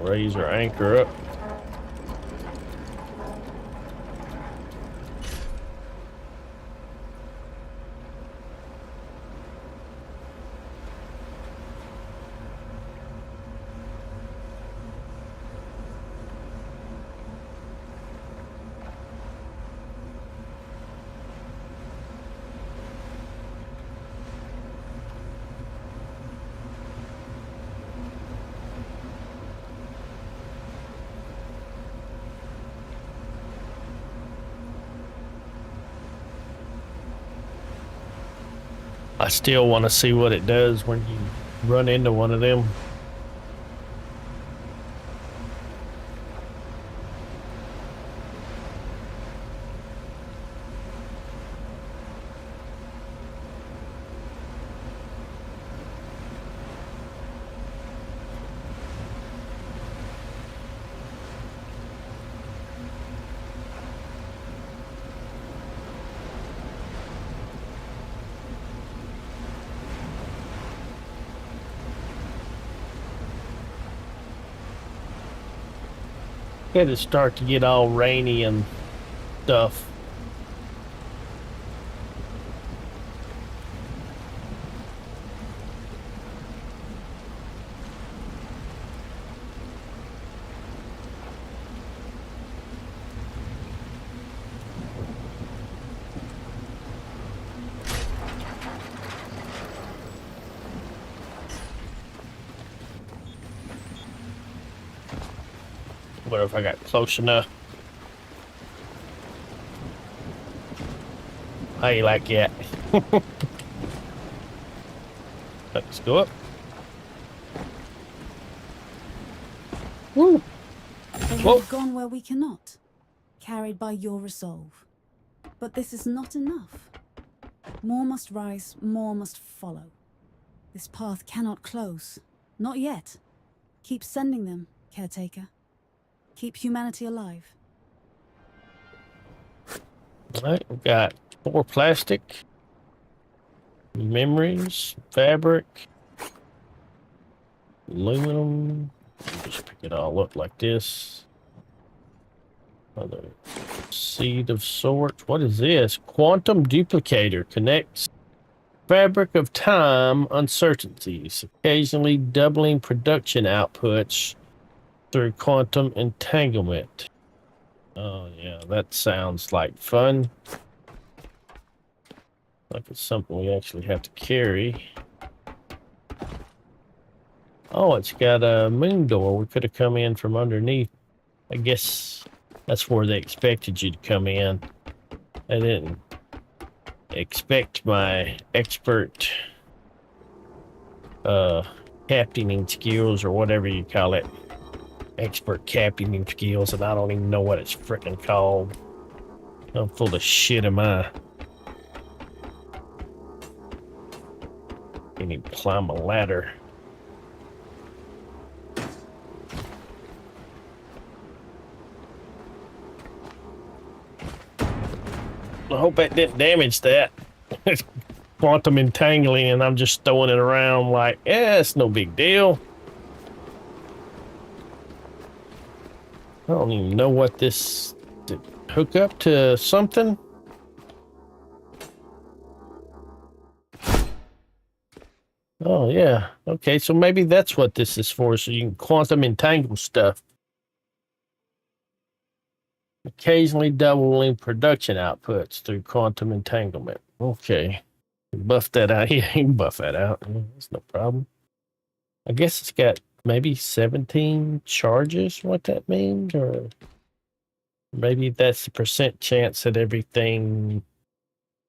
Raise our anchor up. I still want to see what it does when you run into one of them. It start to get all rainy and stuff. What if I got close enough? How you like that? Let's go up. Woo! They Whoa. have gone where we cannot, carried by your resolve. But this is not enough. More must rise, more must follow. This path cannot close. Not yet. Keep sending them, Caretaker. Keep humanity alive. All right, we've got 4 plastic, memories, fabric, aluminum. Just pick it all up like this. Another seed of sorts. What is this? Quantum duplicator connects fabric of time uncertainties, occasionally doubling production outputs through quantum entanglement. Oh yeah, that sounds like fun. Like it's something we actually have to carry. Oh, it's got a moon door. We could have come in from underneath. I guess that's where they expected you to come in. They didn't expect my expert captaining skills or whatever you call it. Expert captaining skills, and I don't even know what it's frickin' called. I'm full of shit, am I? Can't even climb a ladder. I hope that didn't damage that. Quantum entangling, and I'm just throwing it around like, yeah, it's no big deal. I don't even know what this did. Hook up to something. Oh yeah. Okay, so maybe that's what this is for, so you can quantum entangle stuff. Occasionally doubling production outputs through quantum entanglement. Okay. Buff that out. Yeah, you can buff that out. That's no problem. I guess it's got maybe 17 charges, what that means, or maybe that's the percent chance that everything,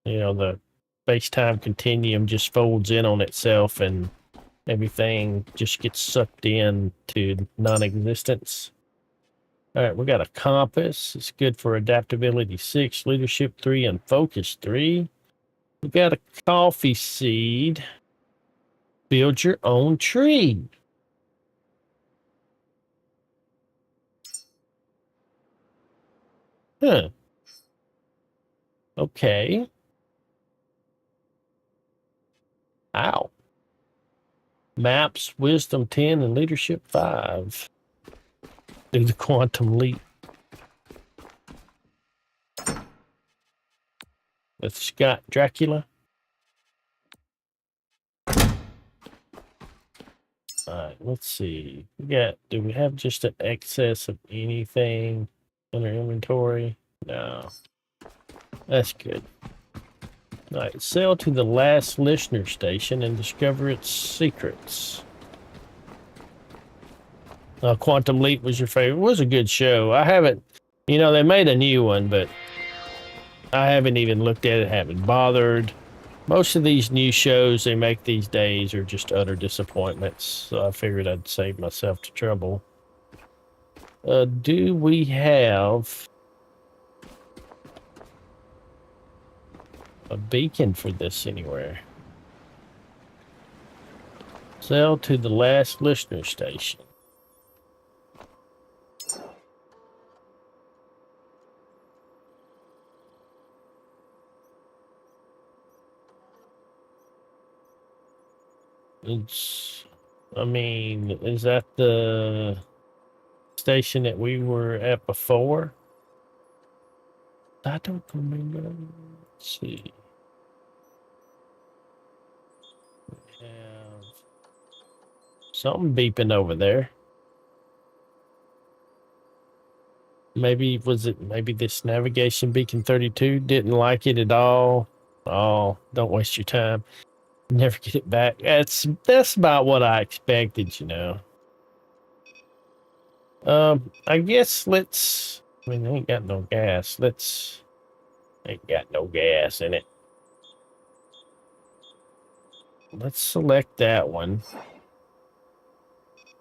you know, the space-time continuum just folds in on itself and everything just gets sucked in to non-existence. All right, we got a compass. It's good for adaptability 6, leadership 3, and focus 3. We got a coffee seed. Build your own tree. Huh. Okay. Ow. Maps, wisdom 10, and leadership 5. Do the quantum leap. With Scott Dracula. Alright, let's see. Do we have just an excess of anything in our inventory? No. That's good. Alright, sail to the last listener station and discover its secrets. Quantum Leap was your favorite. It was a good show. I haven't, they made a new one, but I haven't even looked at it, haven't bothered. Most of these new shows they make these days are just utter disappointments, so I figured I'd save myself the trouble. Do we have a beacon for this anywhere? Sail to the last listener station. Is that the station that we were at before? I don't remember. Let's see. We have something beeping over there. Maybe this navigation beacon 32 didn't like it at all. Oh, don't waste your time. Never get it back. That's about what I expected, I guess they ain't got no gas. Ain't got no gas in it. Let's select that one.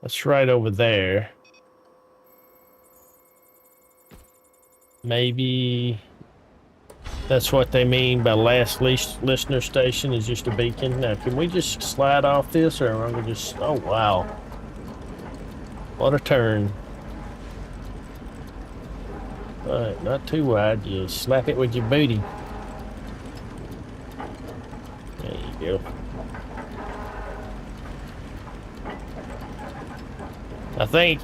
That's right over there. Maybe that's what they mean by last listener station is just a beacon. Now, can we just slide off this, or am I gonna just? Oh wow! What a turn! All right, not too wide. You slap it with your booty. There you go. I think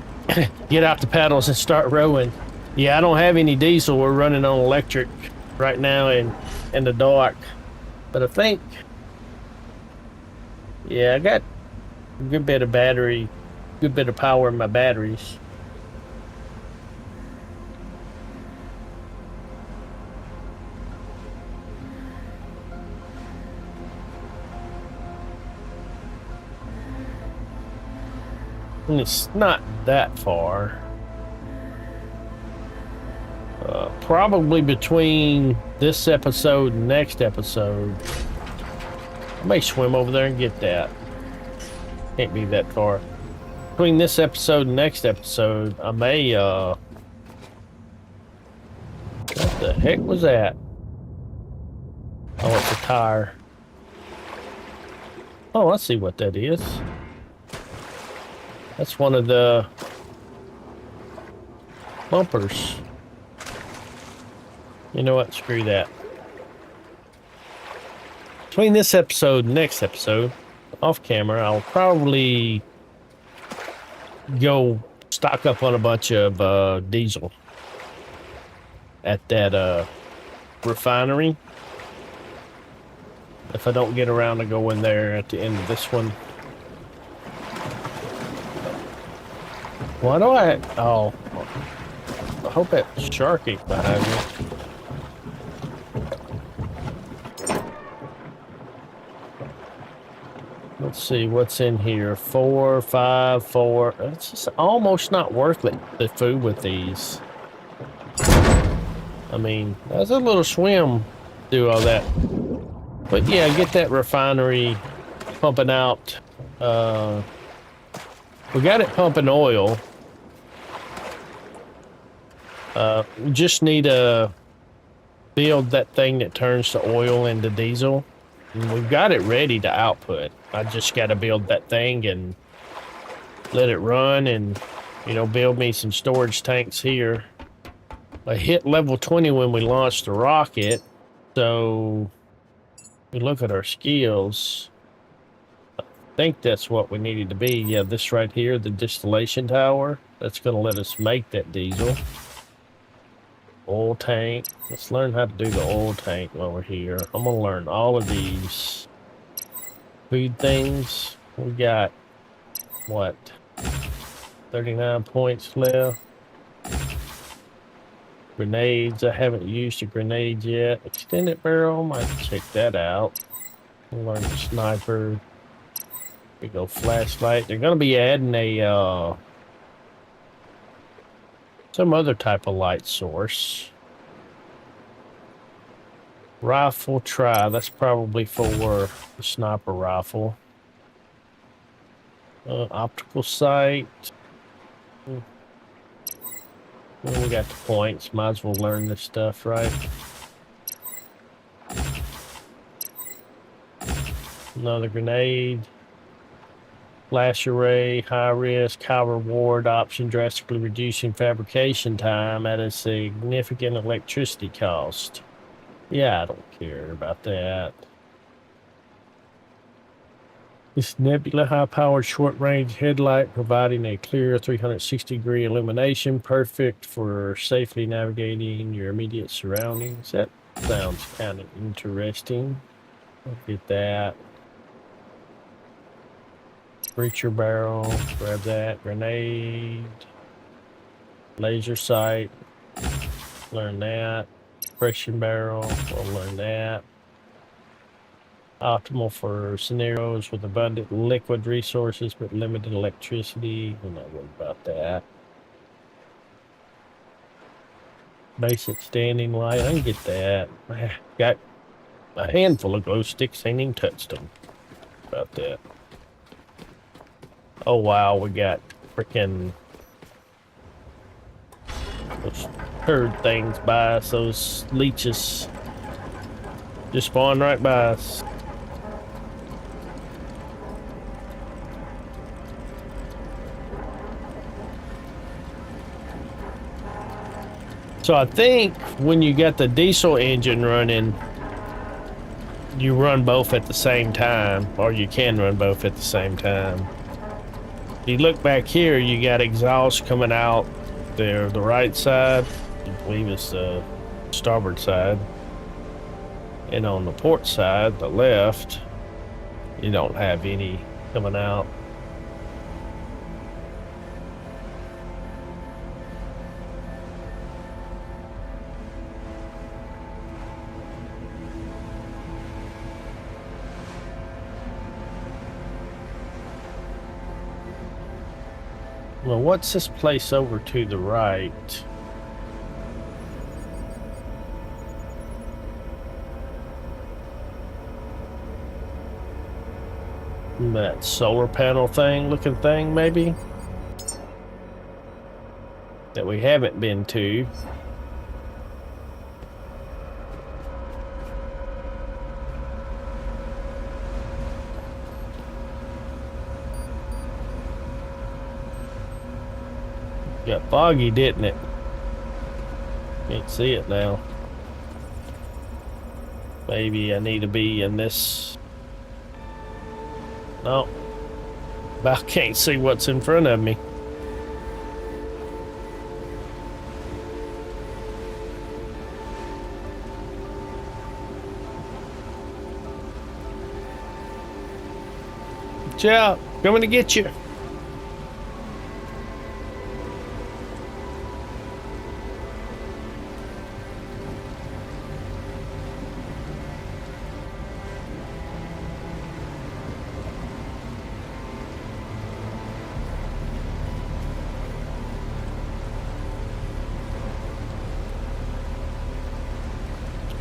get out the paddles and start rowing. Yeah, I don't have any diesel. We're running on electric right now in the dark. But I think, yeah, I got a good bit of power in my batteries. And it's not that far. Probably between this episode and next episode. I may swim over there and get that. Can't be that far. Between this episode and next episode, I may, what the heck was that? Oh, it's a tire. Oh, I see what that is. That's one of the bumpers. You know what? Screw that. Between this episode and next episode, off camera, I'll probably go stock up on a bunch of diesel at that refinery. If I don't get around to go in there at the end of this one. Why do I... Oh. I hope that shark ain't behind me. Let's see what's in here. 4, 5, 4. It's just almost not worth it, the food with these. I mean, that's a little swim through all that. But yeah, get that refinery pumping out We got it pumping oil. We just need to build that thing that turns the oil into diesel. And we've got it ready to output. I just got to build that thing and let it run and, you know, build me some storage tanks here. I hit level 20 when we launched the rocket. So we look at our skills. I think that's what we needed to be. Yeah, this right here, the distillation tower. That's going to let us make that diesel. Oil tank. Let's learn how to do the oil tank while we're here. I'm going to learn all of these food things. We got, what, 39 points left. Grenades. I haven't used a grenade yet. Extended barrel. Might check that out. We'll learn the sniper. We go flashlight. They're going to be adding a some other type of light source. Rifle try. That's probably for the sniper rifle. Optical sight. Well, we got the points. Might as well learn this stuff, right? Another grenade. Flash array, high risk, high reward option, drastically reducing fabrication time at a significant electricity cost. Yeah, I don't care about that. This nebula high-powered short-range headlight providing a clear 360-degree illumination, perfect for safely navigating your immediate surroundings. That sounds kind of interesting. I'll get that. Breacher barrel, grab that. Grenade. Laser sight. Learn that. Suppression barrel, we'll learn that. Optimal for scenarios with abundant liquid resources but limited electricity. We're not worried about that. Basic standing light, I can get that. Got a handful of glow sticks, ain't even touched them. About that. Oh wow, we got freaking those herd things by us, those leeches just spawned right by us. So I think when you got the diesel engine running, you run both at the same time, or you can run both at the same time. If you look back here, you got exhaust coming out there, the right side, I believe it's the starboard side. And on the port side, the left, you don't have any coming out. Well, what's this place over to the right? That solar panel thing looking thing, maybe? That we haven't been to. Got foggy, didn't it? Can't see it now. Maybe I need to be in this. No. About can't see what's in front of me. Watch out. Coming to get you.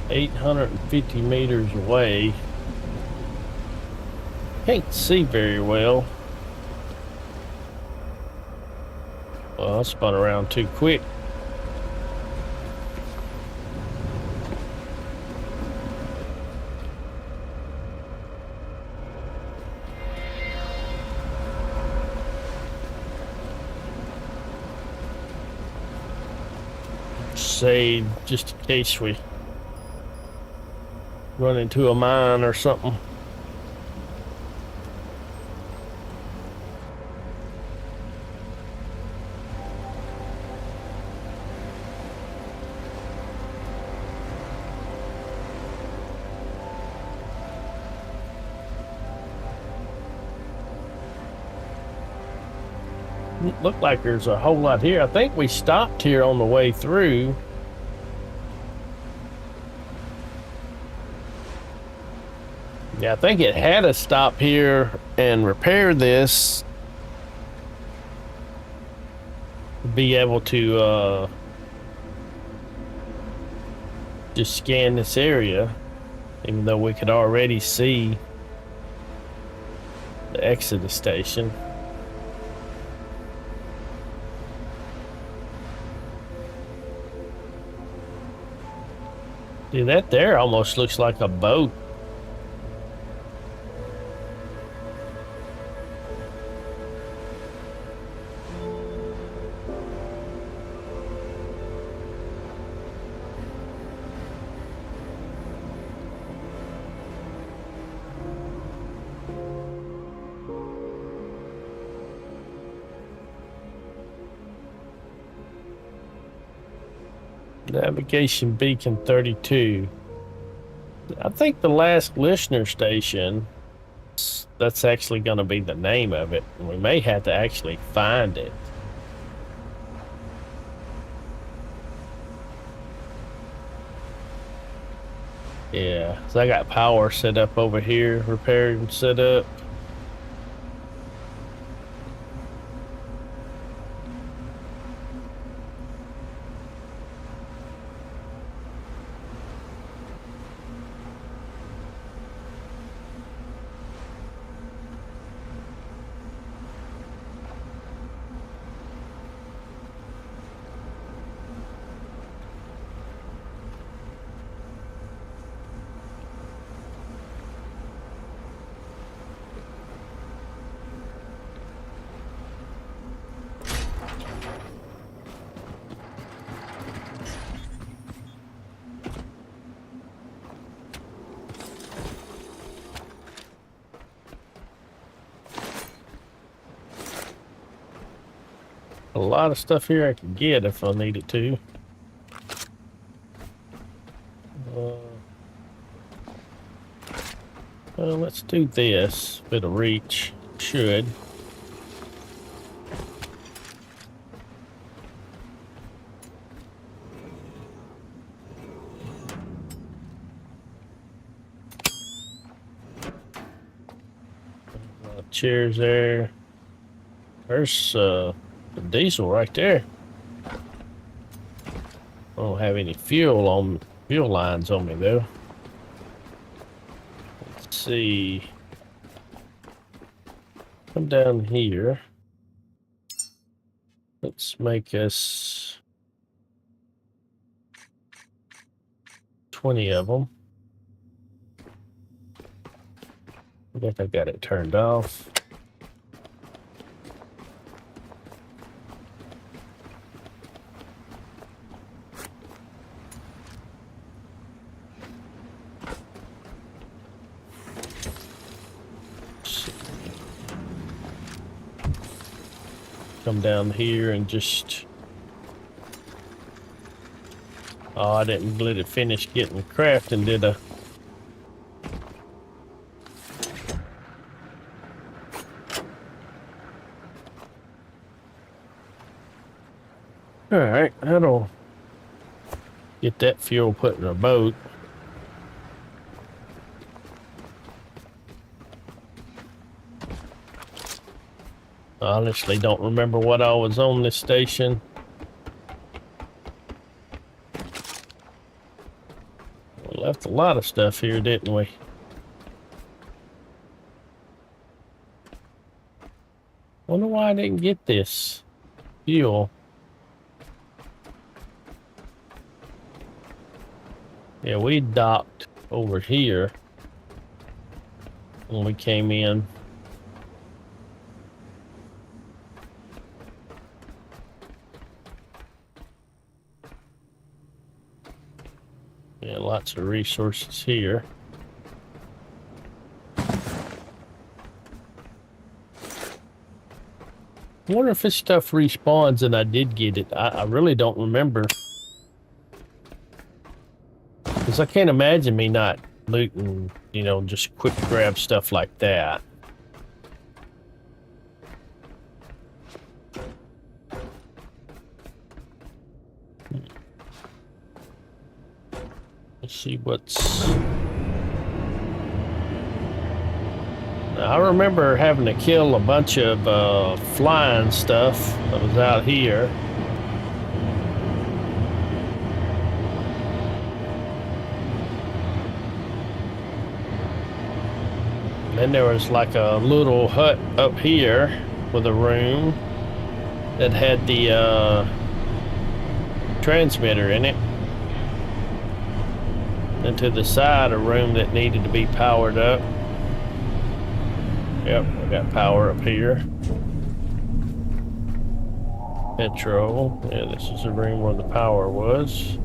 $850 meters away. Can't see very well. Well, I spun around too quick. Save just in case we run into a mine or something. Look like there's a whole lot here. I think we stopped here on the way through. Yeah, I think it had us stop here and repair this to be able to just scan this area, even though we could already see the Exodus station. Dude, that there almost looks like a boat. Navigation beacon 32. I think the last listener station, that's actually going to be the name of it. We may have to actually find it. Yeah, so I got power set up over here, repaired and set up. A lot of stuff here I can get if I needed to. Well, let's do this. Bit of reach. Should. Chairs there. There's the diesel right there. I don't have any fuel lines on me though. Let's see. Come down here. Let's make us 20 of them. I think I got it turned off. Come down here and just... Oh, I didn't let it finish getting crafting, did I? Alright, that'll get that fuel put in a boat. I honestly don't remember what I was on this station. We left a lot of stuff here, didn't we? Wonder why I didn't get this fuel. Yeah, we docked over here when we came in. Yeah, lots of resources here. I wonder if this stuff respawns and I did get it. I really don't remember. Because I can't imagine me not looting, you know, just quick grab stuff like that. Let's see what's... Now, I remember having to kill a bunch of flying stuff that was out here. And then there was like a little hut up here with a room that had the transmitter in it. And to the side, a room that needed to be powered up. Yep, I got power up here. Petrol. Yeah, this is the room where the power was.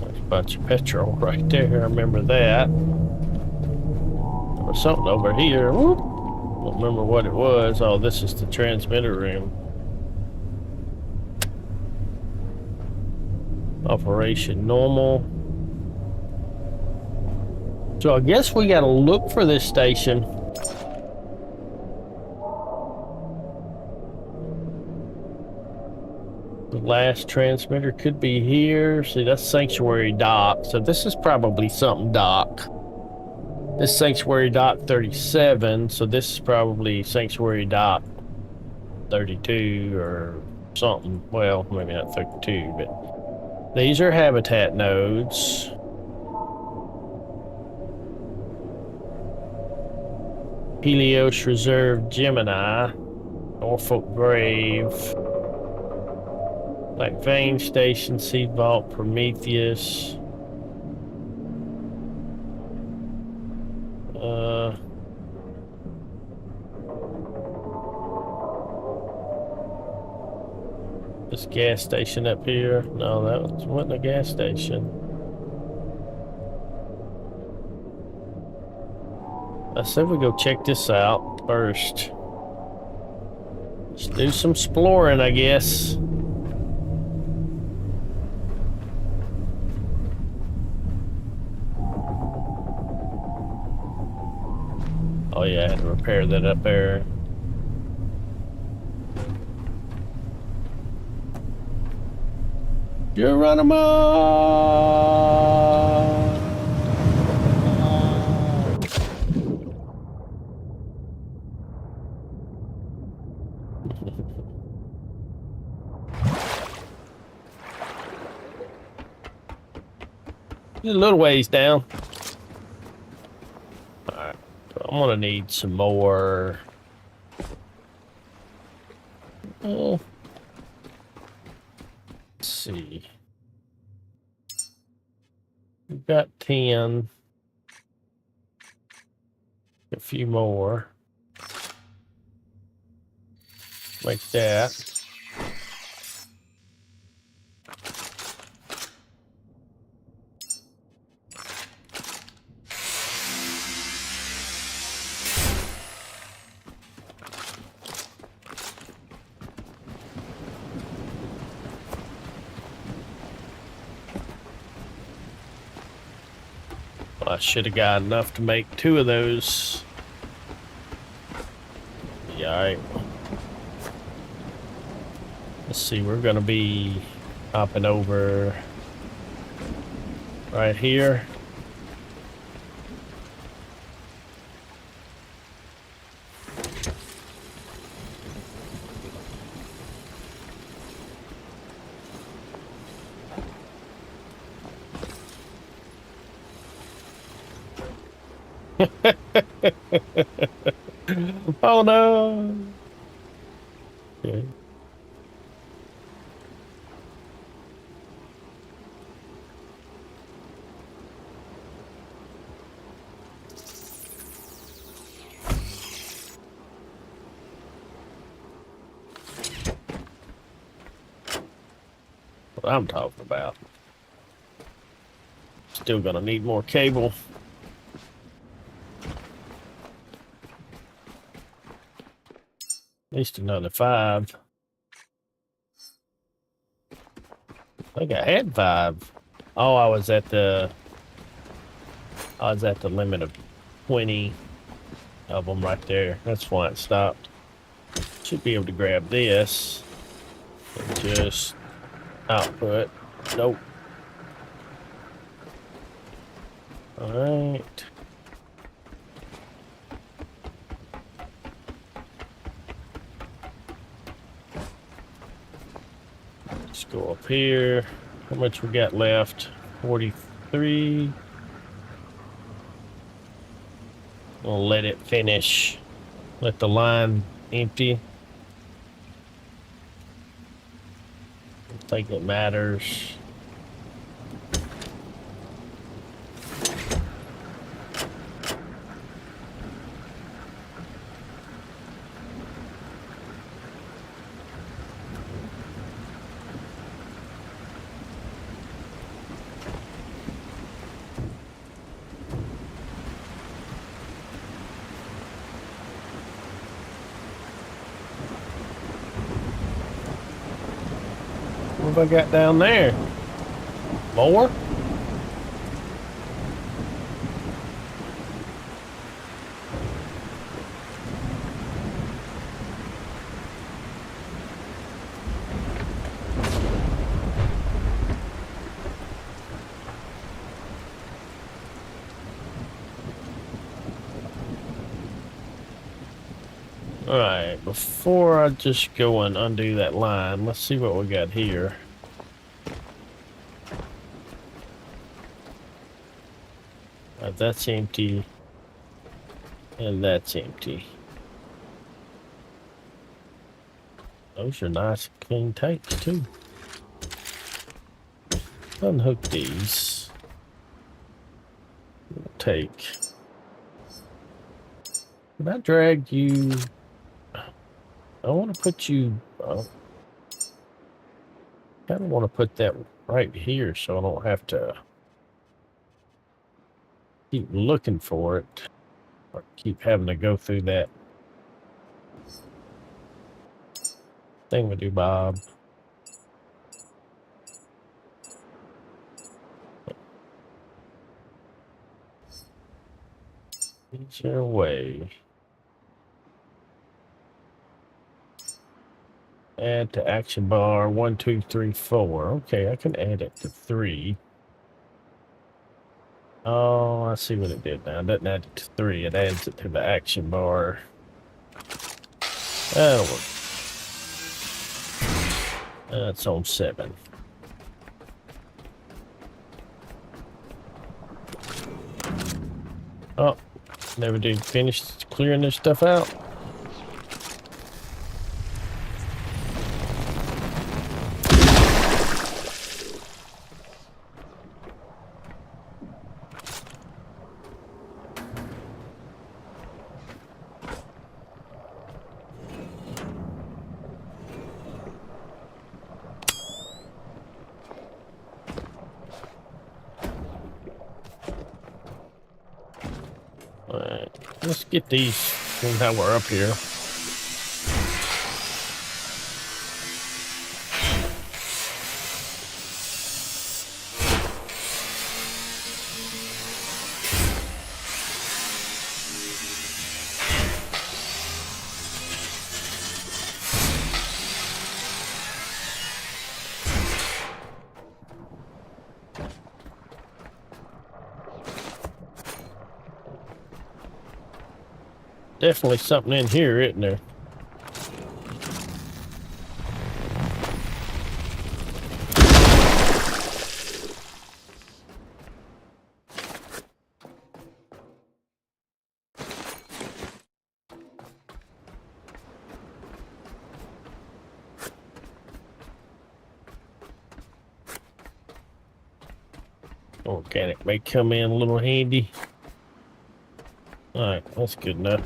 There's a bunch of petrol right there. I remember that. There was something over here. Whoop. Don't remember what it was. Oh, this is the transmitter room. Operation normal. So I guess we gotta look for this station. The last transmitter could be here. See, that's Sanctuary Dock. So this is probably something dock. This Sanctuary Dock 37. So this is probably Sanctuary Dock 32 or something. Well, maybe not 32, but these are habitat nodes. Helios Reserve Gemini, Norfolk Grave, Black Vein Station, Seed Vault, Prometheus. This gas station up here. No, that wasn't a gas station. I said we go check this out first. Let's do some exploring, I guess. Oh yeah, I had to repair that up there. Geronimo! A little ways down. Alright, so I'm gonna need some more. Oh. Let's see. We've got 10. A few more. Like that. I should have got enough to make 2 of those. Yeah, alright. Let's see, we're gonna be hopping over right here. Oh no. Okay. What I'm talking about. Still gonna need more cable. At least another 5. I think I had 5. Oh, I was at the limit of 20 of them right there. That's why it stopped. Should be able to grab this and just output. Nope. All right. Let's go up here. How much we got left? 43. We'll let it finish. Let the line empty. I think it matters. What have I got down there? More? All right, before I just go and undo that line, let's see what we got here. That's empty, and that's empty. Those are nice, clean tanks too. Unhook these. We'll take. Can I drag you? I want to put you. I kind of want to put that right here, so I don't have to keep looking for it, or keep having to go through that thing we do, Bob. Is there a way? Add to action bar 1, 2, 3, 4. Okay, I can add it to 3. Oh, I see what it did now. It doesn't add it to 3, it adds it to the action bar. That'll work. That's on 7. Oh, never did finish clearing this stuff out. Alright, let's get these now we're up here. Definitely something in here, isn't there? Organic may come in a little handy. Alright, that's good enough.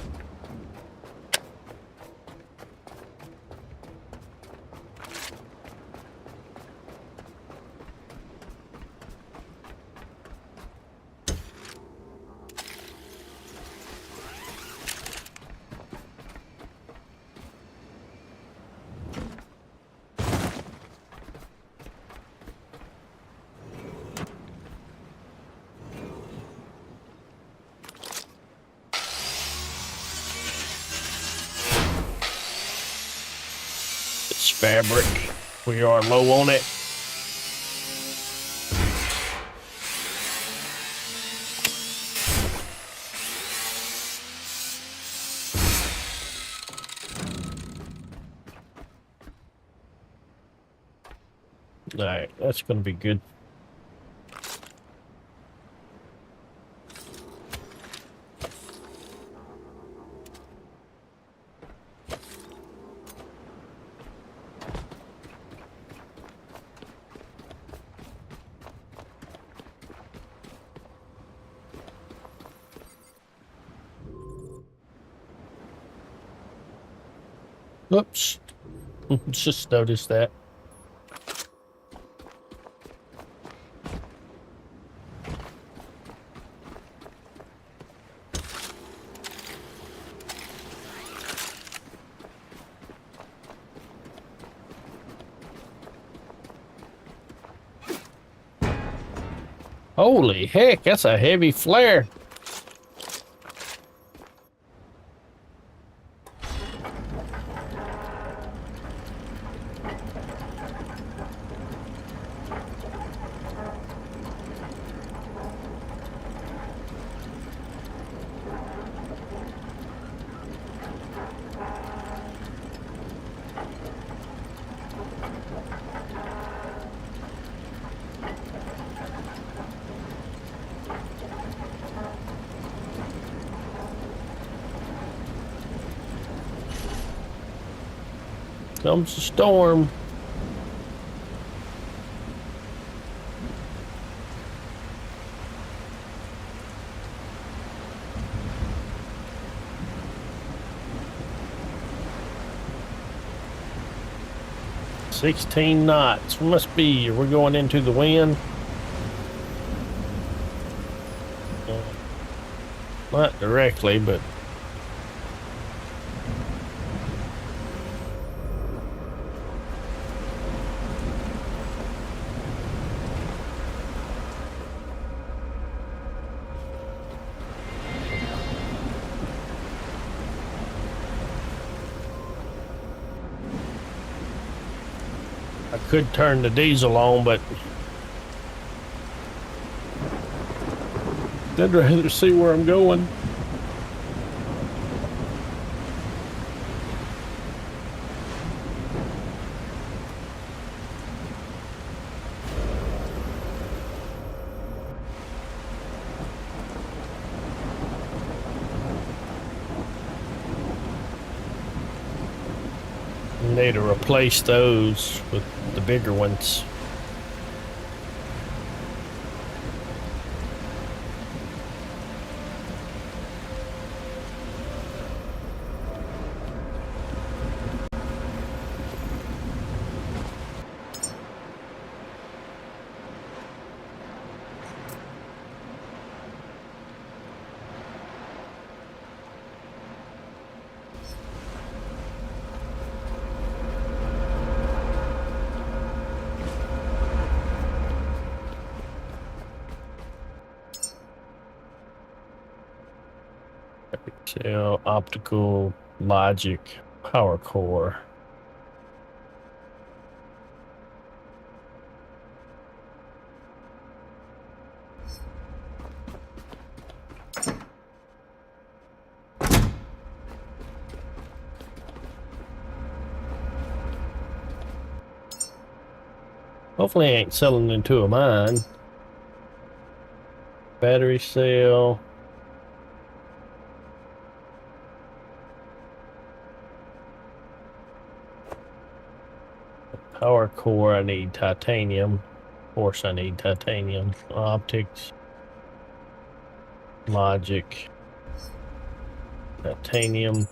Fabric. We are low on it. All right, that's going to be good. Oops. Just noticed that. Holy heck, that's a heavy flare. Comes the storm. $16 knots. Must be. We're going into the wind. Not directly, but I could turn the diesel on, but I'd rather see where I'm going. Need to replace those with the bigger ones. Cell, optical, logic, power core. Hopefully I ain't selling into a mine. Battery cell. Power core, I need titanium. Of course, I need titanium, optics, logic, titanium.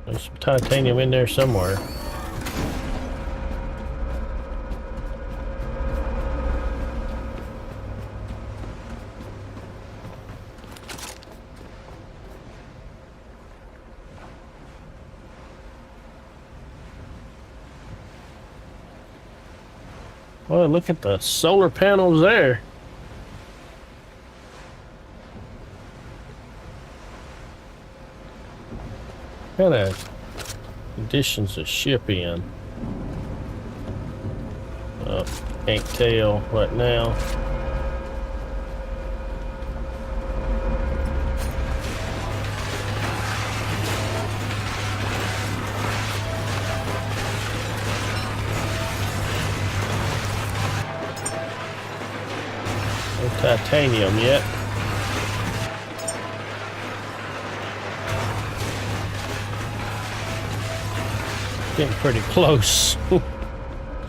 There's some titanium in there somewhere. Well, look at the solar panels there. What kind of conditions the ship in? Oh, can't tell right now. No titanium yet. Getting pretty close.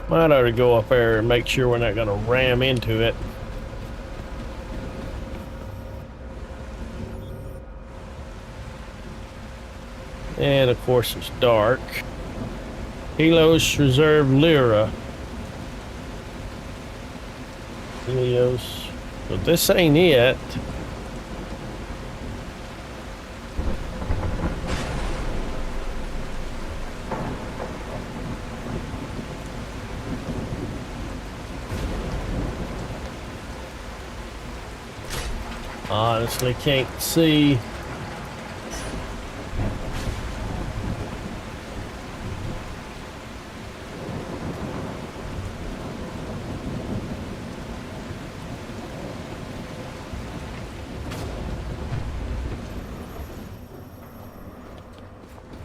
Might ought to go up there and make sure we're not going to ram into it. And of course it's dark. Helios Reserve Lyra. Helios. But this ain't it. Honestly, can't see.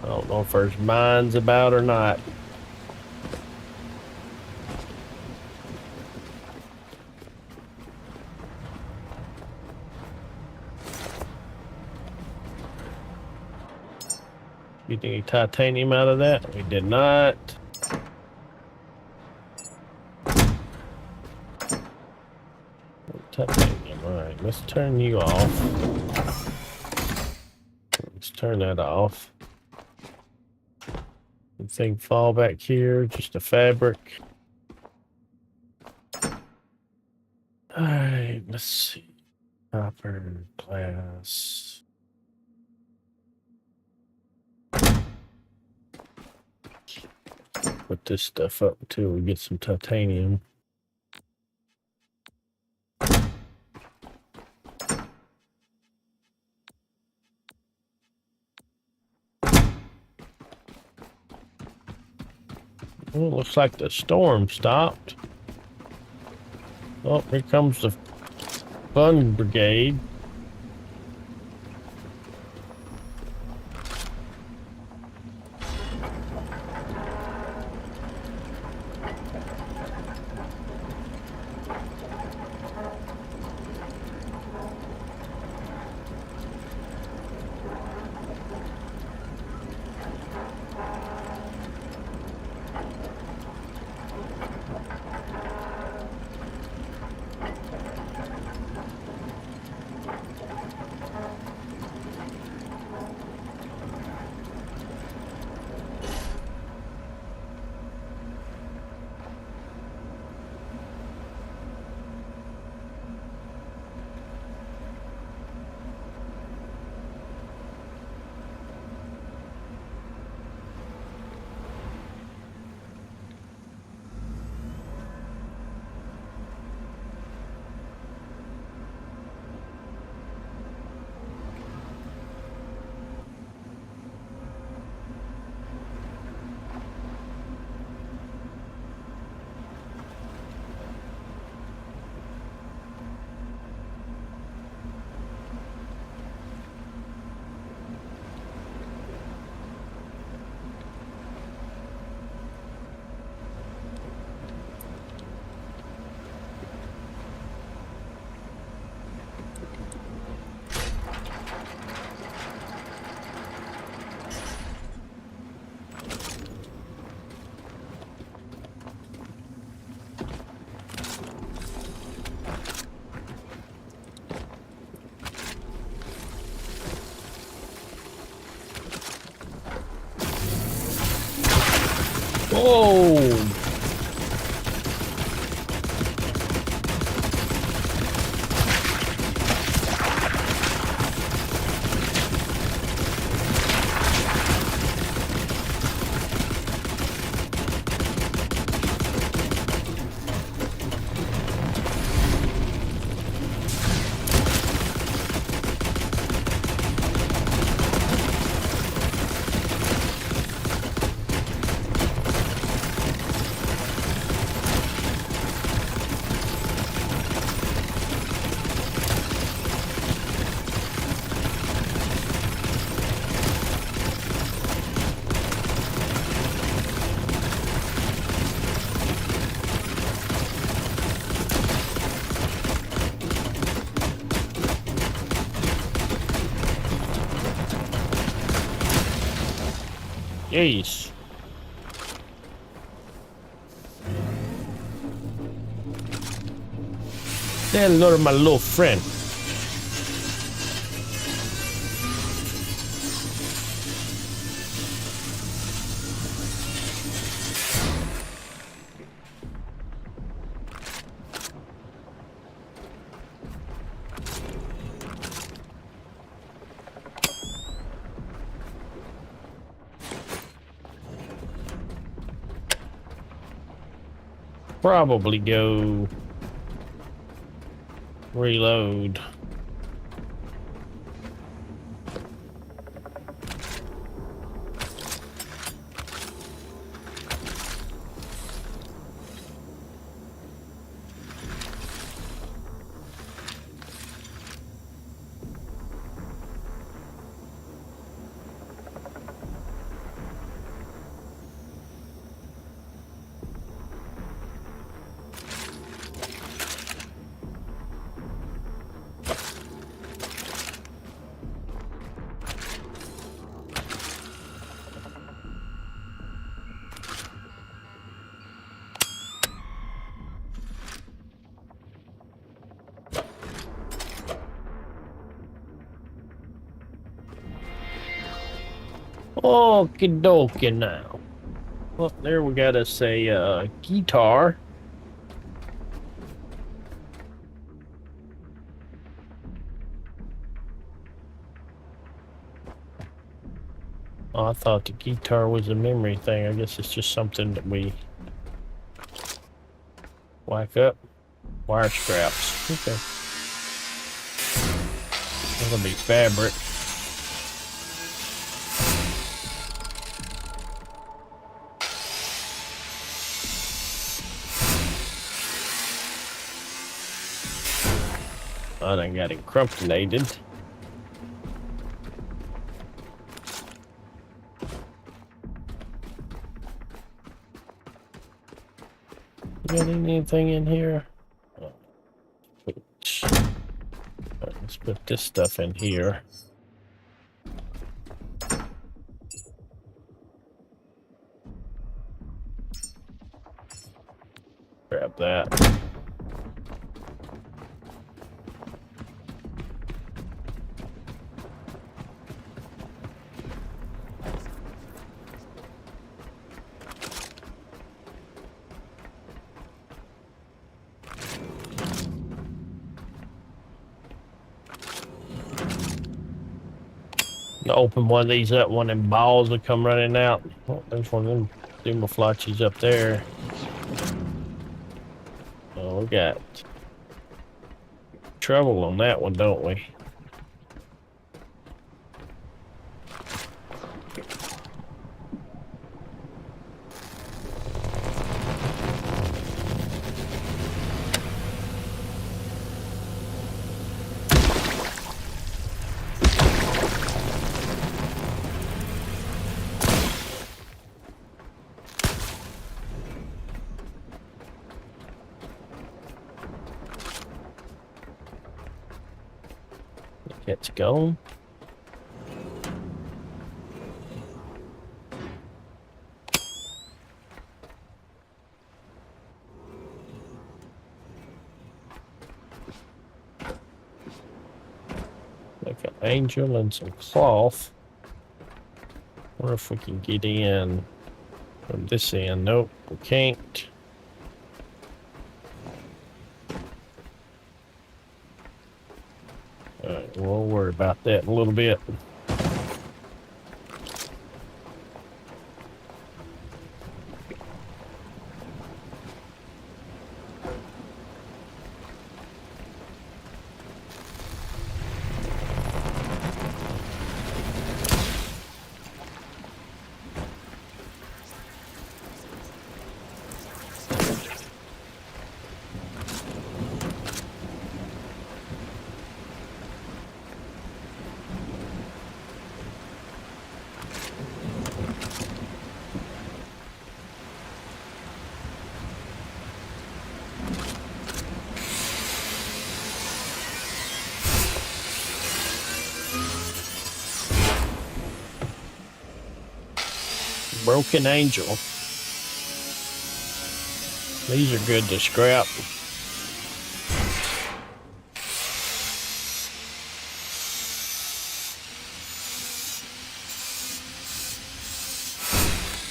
I don't know if there's mines about or not. You think any titanium out of that? We did not. Titanium. Alright, let's turn you off. Let's turn that off. Anything fall back here? Just a fabric. Alright, let's see. Copper, glass. Put this stuff up until we get some titanium. Well, looks like the storm stopped. Oh, here comes the fun brigade. Whoa! Jeez. Hello, my little friend. Probably go reload. Okie dokie now. Well, there we got us a guitar. Oh, I thought the guitar was a memory thing. I guess it's just something that we whack up. Wire scraps. Okay. That'll be fabric. I done got encrumpinated. Got anything in here? Oh, let's put this stuff in here. Grab that. Open one of these up, one of them balls will come running out. Oh, there's one of them Dumaflotches up there. Oh, we got trouble on that one, don't we? Let's go. Like an angel and some cloth. Wonder if we can get in. From this end, nope, we can't. Alright, we'll worry about that in a little bit. Broken Angel. These are good to scrap.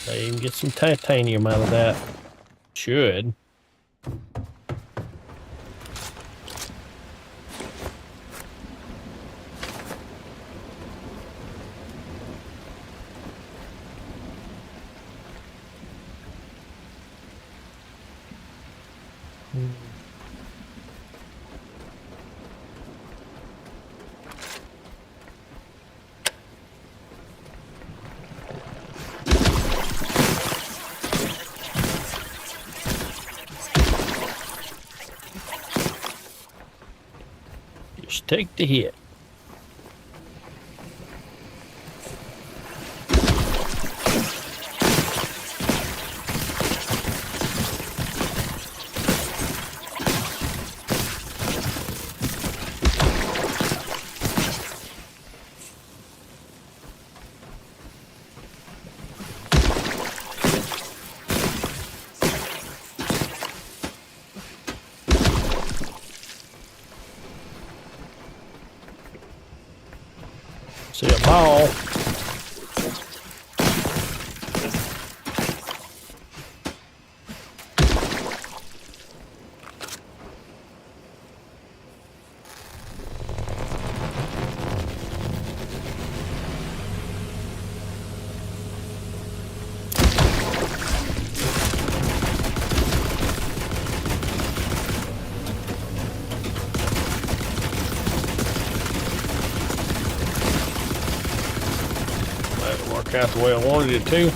They even get some titanium out of that. Should. Just take the hit. See a ball. Out the way I wanted it to.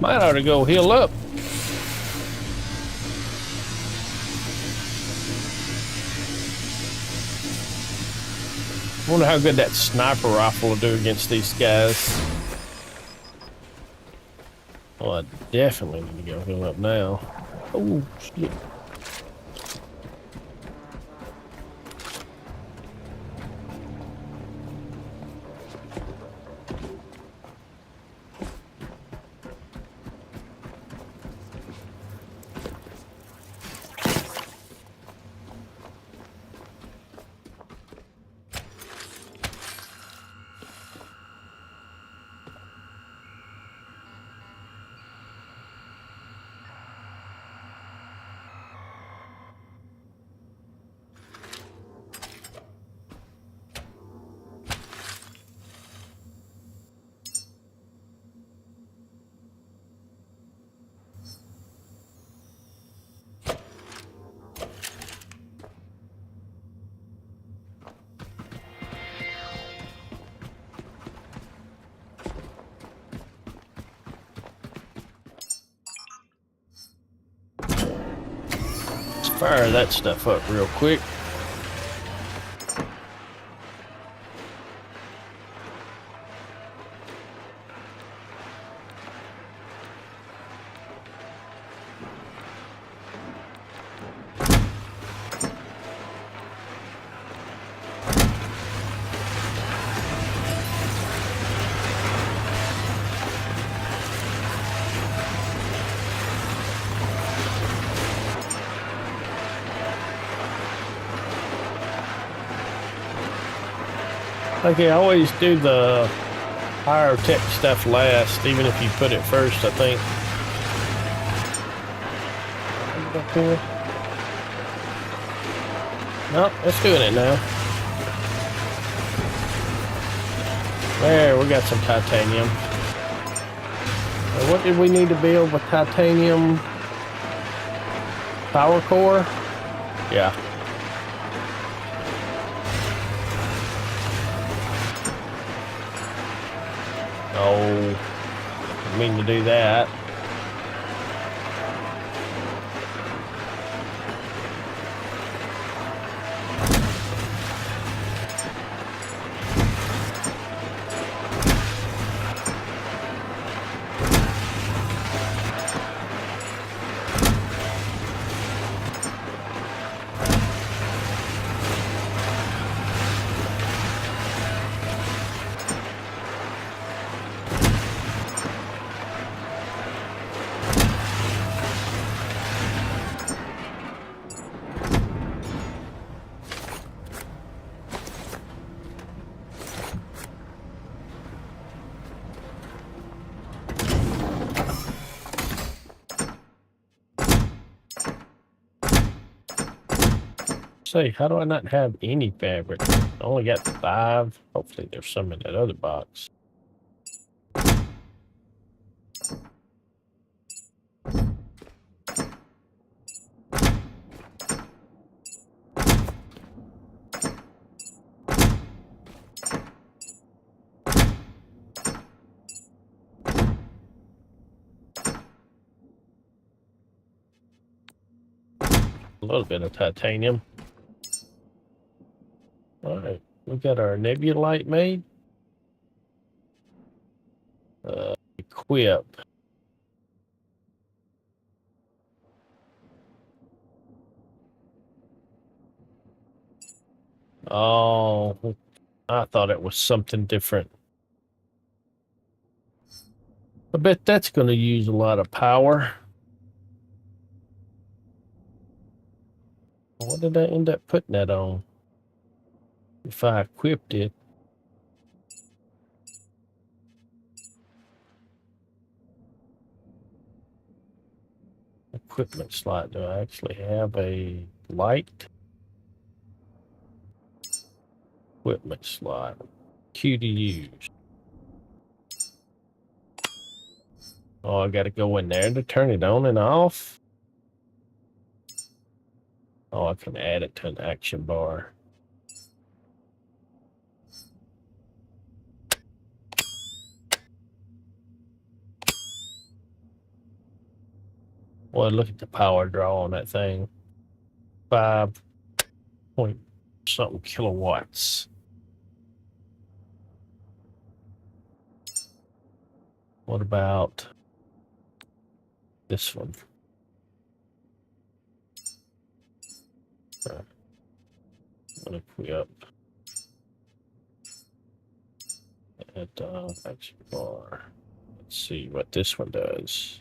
Might ought to go heal up. Wonder how good that sniper rifle will do against these guys. Well, I definitely need to go heal up now. Oh, shit. fire that stuff up real quick. Okay, I always do the higher tech stuff last, even if you put it first, I think. Up here. No, it's doing it now. There, we got some titanium. Now, what did we need to build with titanium? Power core? Yeah. Oh, didn't mean to do that. Say, how do I not have any fabric? I only got 5. Hopefully there's some in that other box. A little bit of titanium. Alright, we got our nebulite made. Equip. Oh, I thought it was something different. I bet that's going to use a lot of power. What did I end up putting that on? If I equipped it. Equipment slot. Do I actually have a light? Equipment slot. Q to use. Oh, I got to go in there to turn it on and off. Oh, I can add it to an action bar. Well, look at the power draw on that thing. 5 point something kilowatts. What about this one? I'm gonna equip at action bar. Let's see what this one does.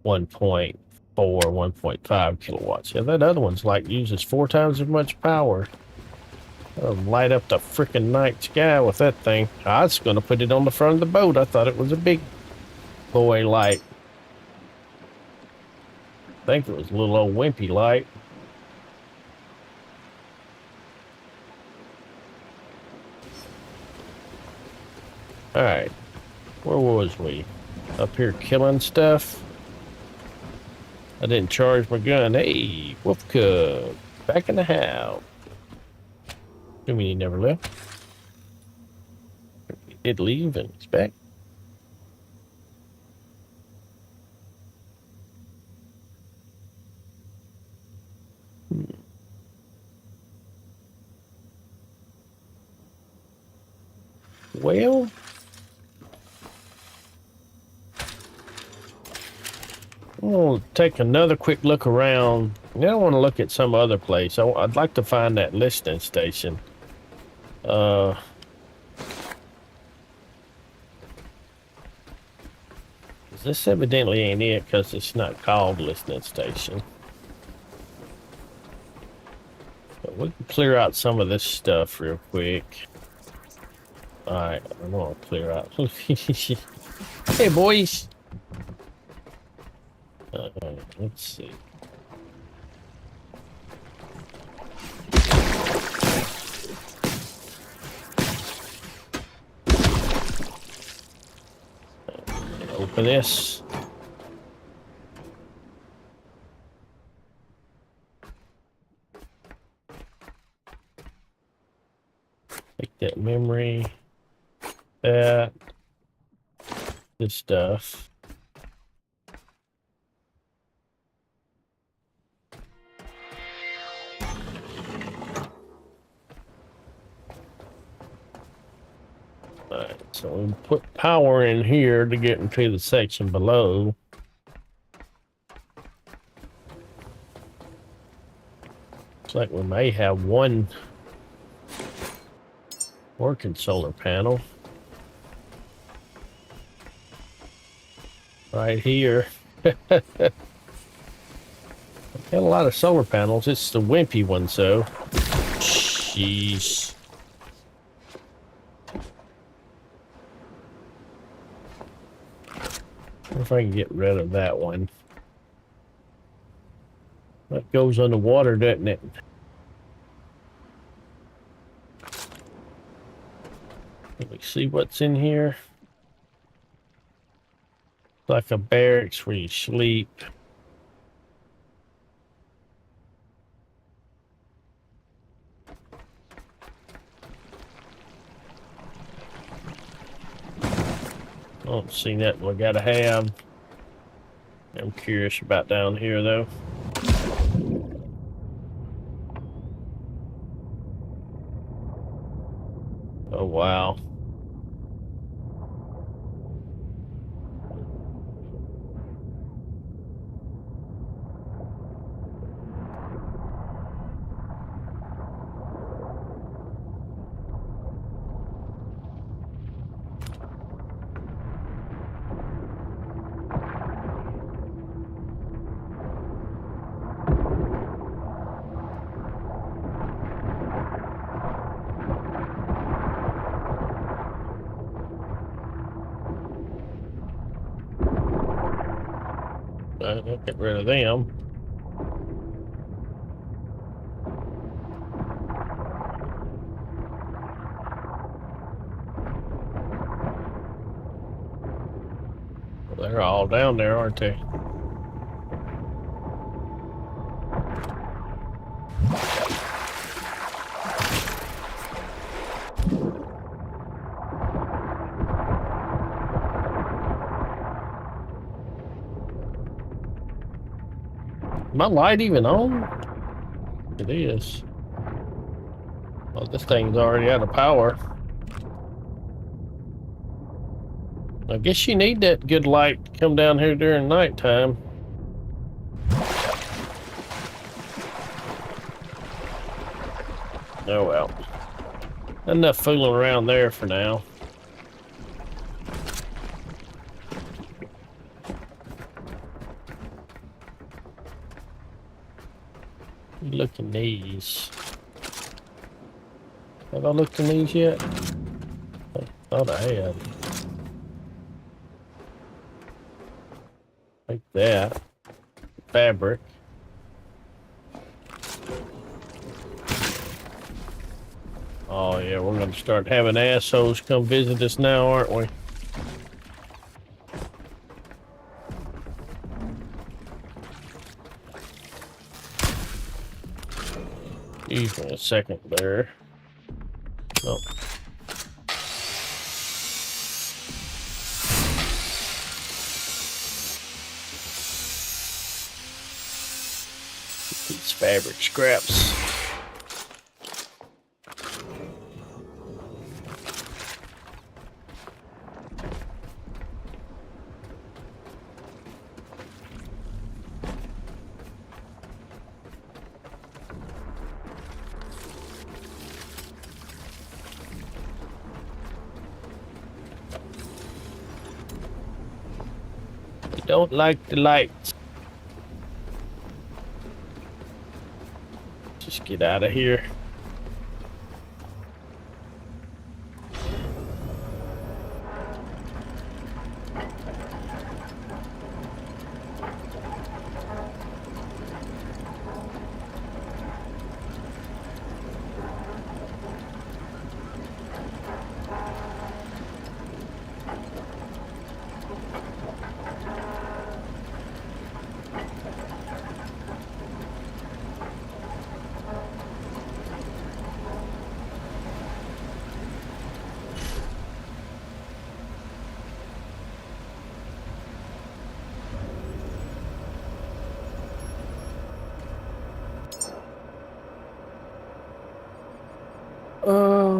1.4, 1.5 kilowatts. Yeah, that other one's like uses 4 times as much power. Light up the freaking night sky with that thing. I was gonna put it on the front of the boat. I thought it was a big boy light. I think it was a little old wimpy light. Alright. Where was we? Up here killing stuff. I didn't charge my gun. Hey, Wolf Cub. Back in the house. You mean he never left? He did leave and he's back. Well, I'm going to take another quick look around. Now I want to look at some other place. I'd like to find that listening station. This evidently ain't it because it's not called listening station. But we can clear out some of this stuff real quick. Alright, I'm gonna clear out. Hey, boys! Let's see. Open this. Take that memory. That. This stuff. Alright, so we put power in here to get into the section below. Looks like we may have one working solar panel. Right here. Got a lot of solar panels. It's the wimpy one, so. Jeez. Wonder if I can get rid of that one. That goes underwater, doesn't it? Let me see what's in here. Like a barracks where you sleep. I don't see nothing we gotta have. I'm curious about down here though. Oh wow. I'll get rid of them. Well, they're all down there, aren't they? My light even on? It is. Oh, this thing's already out of power. I guess you need that good light to come down here during nighttime. Oh well. Enough fooling around there for now. Look in these. Have I looked in these yet? I thought I had. Like that. Fabric. Oh yeah, we're gonna start having assholes come visit us now, aren't we? Excuse me a second there. Oh. These fabric scraps. Don't like the lights. Just get out of here.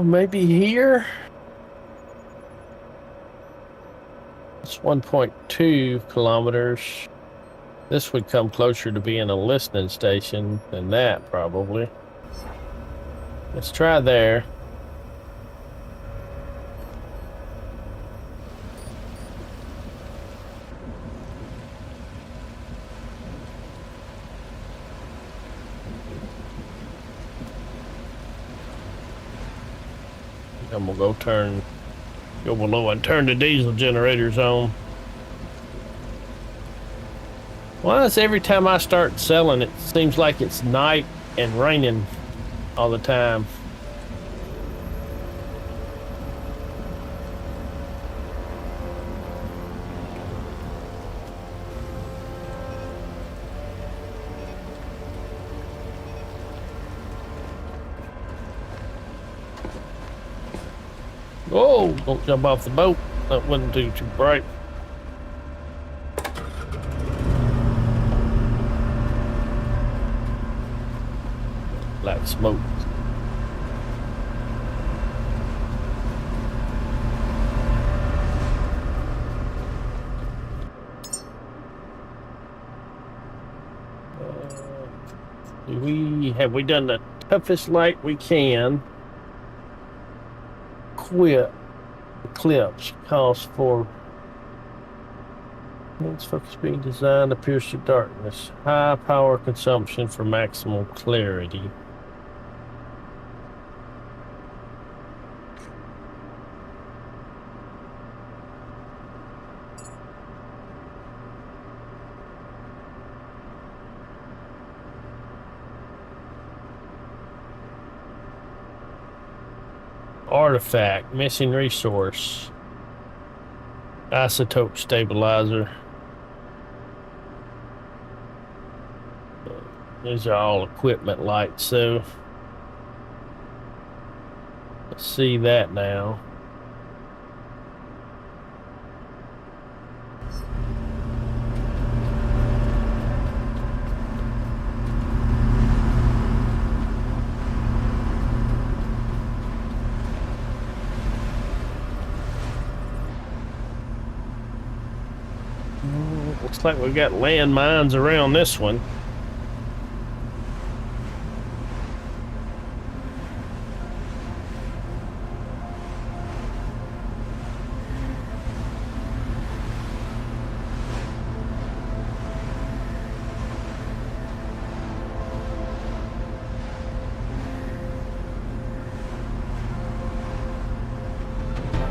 Maybe here? It's 1.2 kilometers. This would come closer to being a listening station than that, probably. Let's try there. And we'll go below and turn the diesel generators on. Why is every time I start selling, it seems like it's night and raining all the time? Oh, don't jump off the boat. That wouldn't do too bright. Black smoke. Have we done the toughest light we can? Eclipse calls for its focus being designed to pierce through darkness. High power consumption for maximum clarity. Artifact, missing resource, isotope stabilizer. These are all equipment lights, so let's see that now. Looks like we've got landmines around this one.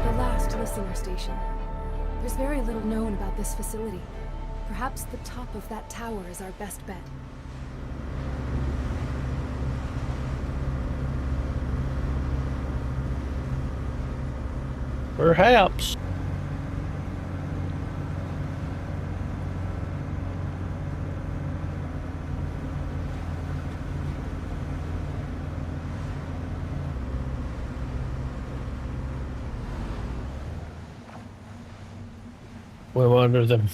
The last listener station. There's very little known about this facility. Perhaps the top of that tower is our best bet. Perhaps. We're under them.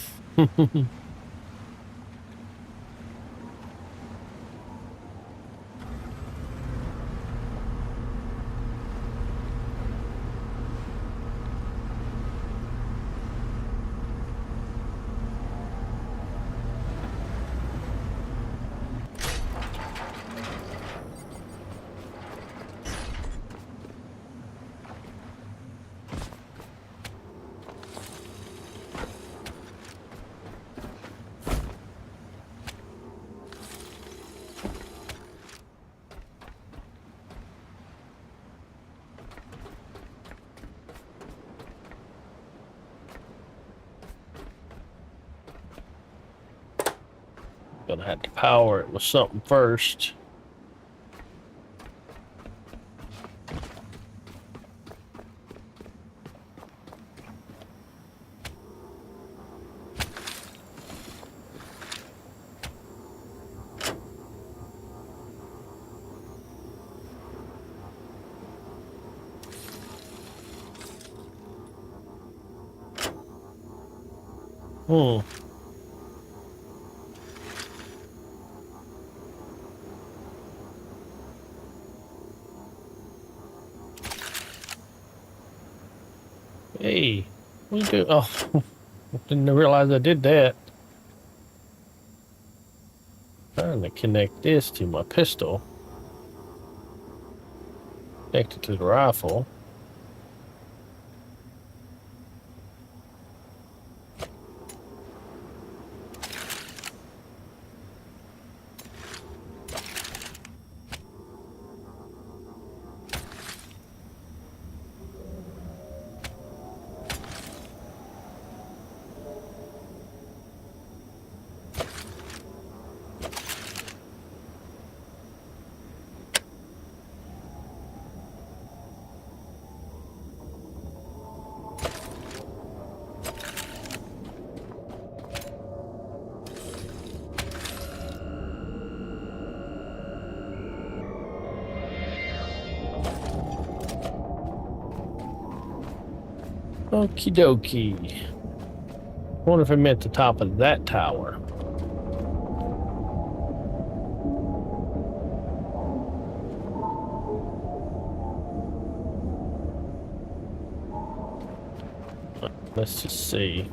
Gonna have to power it with something first. Hmm. Hey, what you do? Oh, didn't realize I did that. Trying to connect this to my pistol. Connect it to the rifle. Okie dokie. Wonder if I'm at the top of that tower. Let's just see.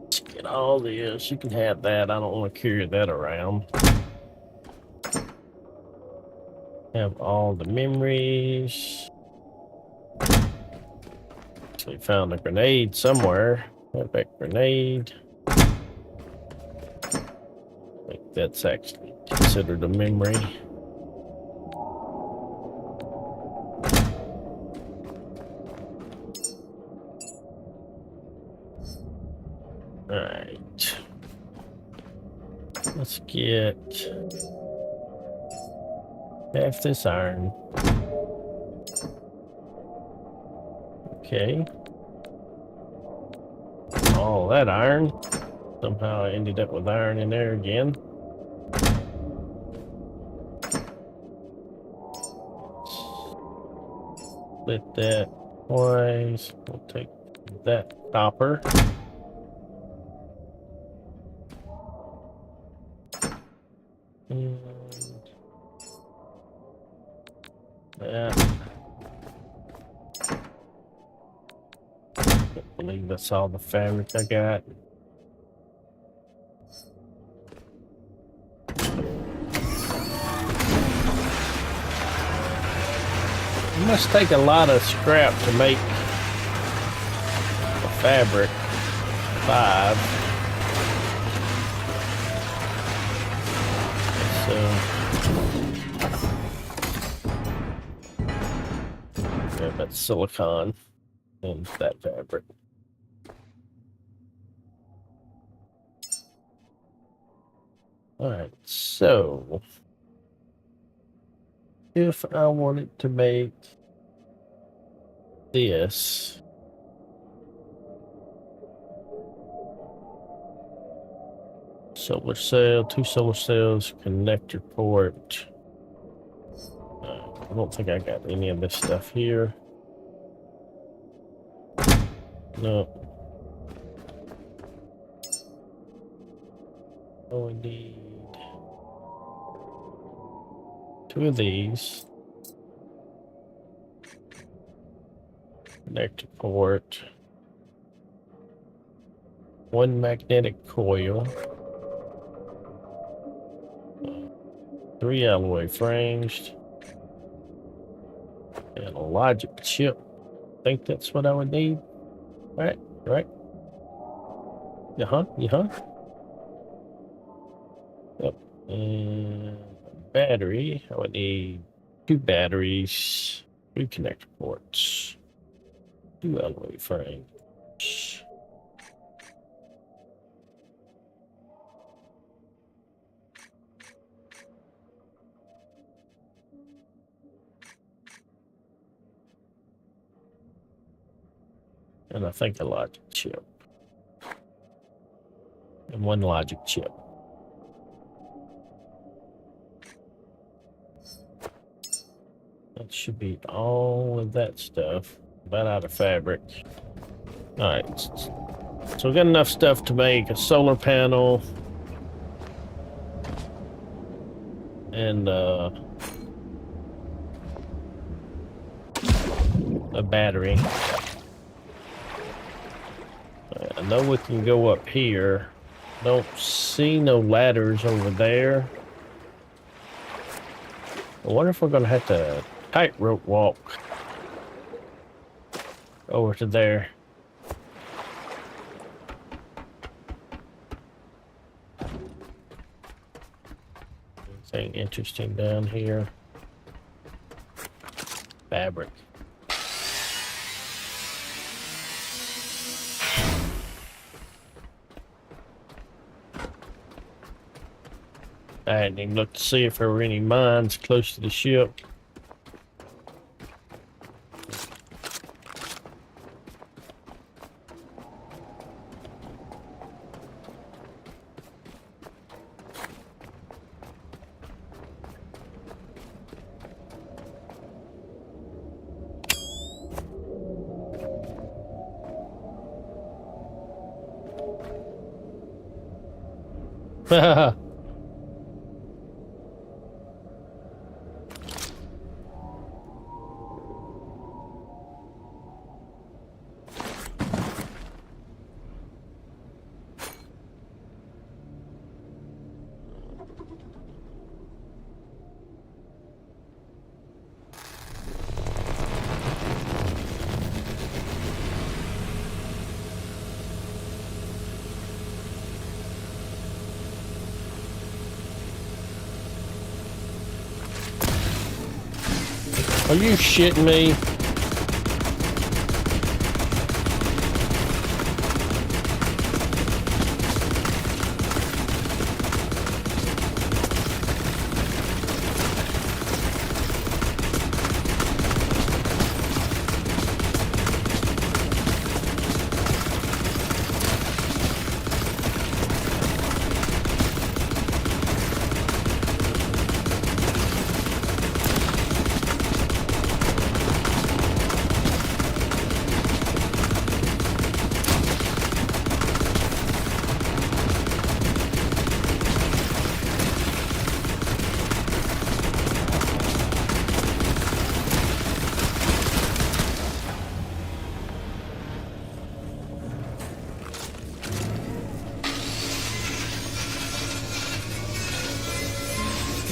Let's get all this. You can have that. I don't want to carry that around. Have all the memories. Actually found a grenade somewhere. Have that grenade. I think that's actually considered a memory. Alright. Let's get half this iron. Okay. All that iron. Somehow I ended up with iron in there again. Split that twice. We'll take that copper. And that. I believe that's all the fabric I got. It must take a lot of scrap to make a fabric 5. So yeah, that's silicon and that fabric. All right, so if I wanted to make this, solar cell, 2 solar cells, connector port. I don't think I got any of this stuff here. No. Oh, we need 2 of these. Connector port. 1 magnetic coil. 3 alloy frames. And a logic chip. I think that's what I would need. Right? Uh-huh. Yep. And battery. I would need 2 batteries, 3 connector ports. 2 alloy frames. And I think a logic chip. And 1 logic chip. That should be all of that stuff. About out of fabric. Alright. So we got enough stuff to make a solar panel. And a battery. I know we can go up here. Don't see no ladders over there. I wonder if we're gonna have to tightrope walk over to there. Anything interesting down here? Fabric. I hadn't even looked to see if there were any mines close to the ship. Haha. Are you shitting me?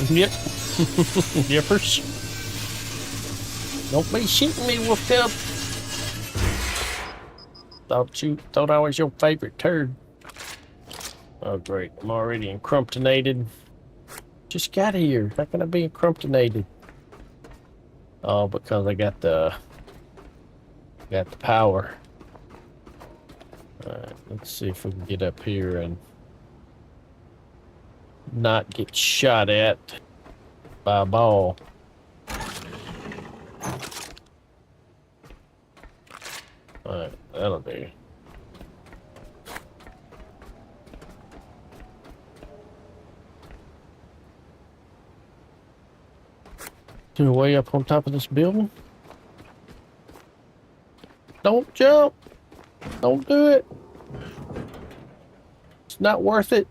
Yep. Yippers. Don't be shooting me, Wolf Cub. Thought I was your favorite turd. Oh great, I'm already encrumptonated. Just got here. How can I be encrumptonated? Oh, because I got the power. Alright, let's see if we can get up here and not get shot at by a ball. Alright, that'll do. To way up on top of this building. Don't jump. Don't do it. It's not worth it.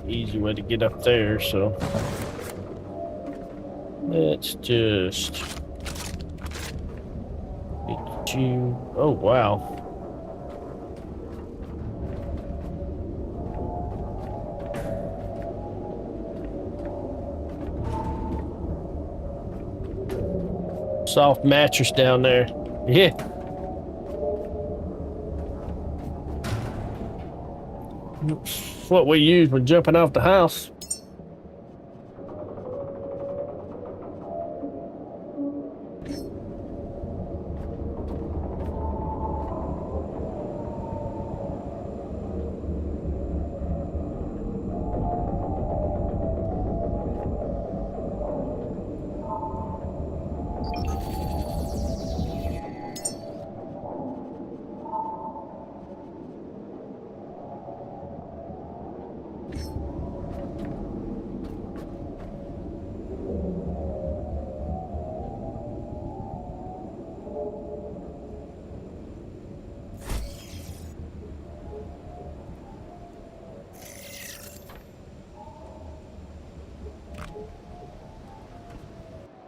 Easy way to get up there, so let's just get you. Oh wow, Soft mattress down there. Yeah. It's what we use when jumping off the house.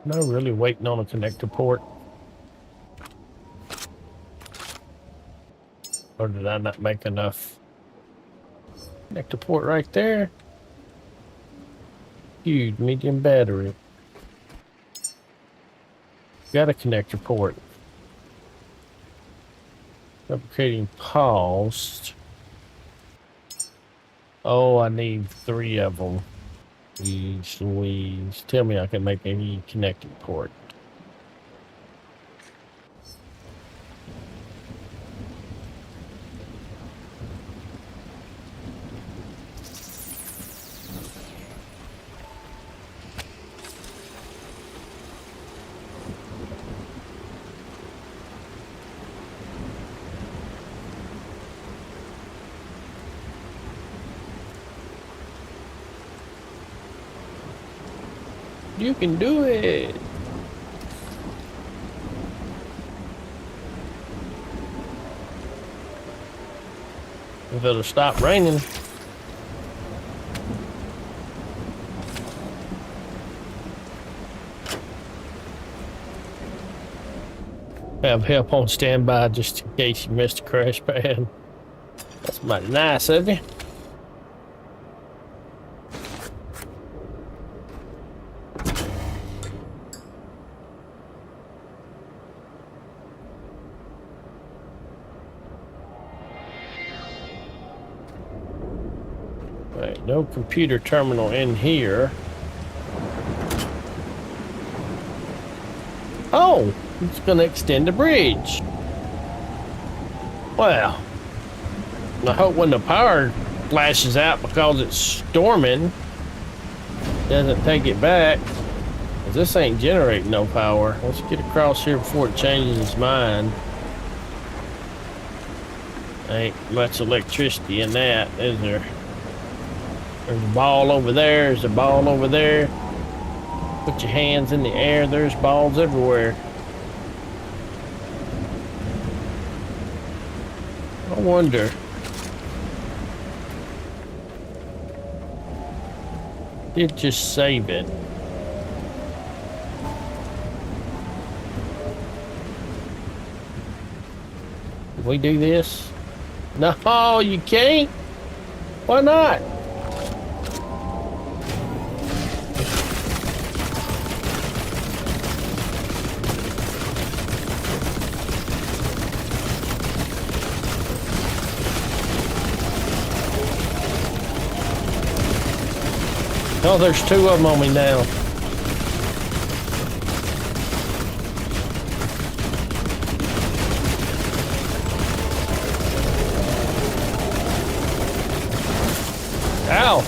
No, really waiting on a connector port. Or did I not make enough? Connector port right there. Huge medium battery. Got a connector port. Fabricating paused. Oh, I need 3 of them. Please, Louise. Tell me I can make any connecting port. You can do it. If it'll stop raining. Have help on standby just in case you missed a crash pad. That's mighty nice of you. Right, no computer terminal in here. Oh, it's going to extend the bridge. Well, I hope when the power flashes out because it's storming, it doesn't take it back. 'Cause this ain't generating no power. Let's get across here before it changes its mind. Ain't much electricity in that, is there? There's a ball over there. There's a ball over there. Put your hands in the air. There's balls everywhere. I wonder. Did just save it. Can we do this? No, you can't. Why not? Oh, there's 2 of them on me now. Ow!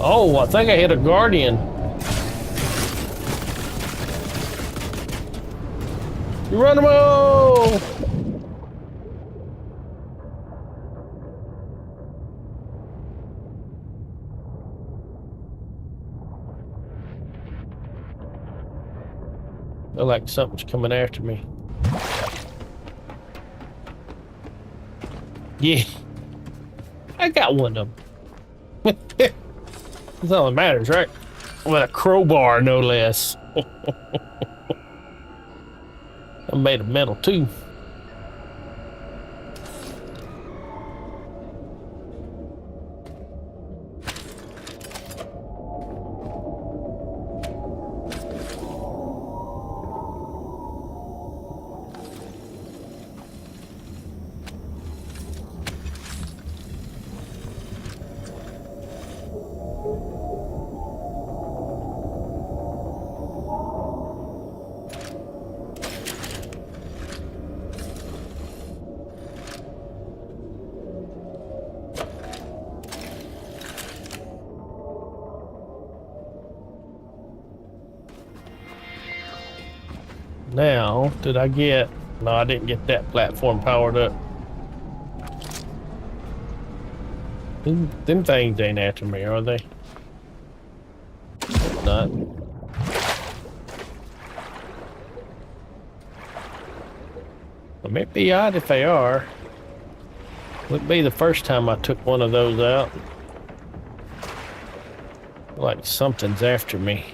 Oh, I think I hit a guardian. Geronimo! Feel like something's coming after me. Yeah, I got one of them. That's all that matters, right? With a crowbar, no less. I'm made of metal too. Now, did I get... No, I didn't get that platform powered up. Them things ain't after me, are they? Hope not. Well, may be odd if they are. Wouldn't be the first time I took one of those out. Like something's after me.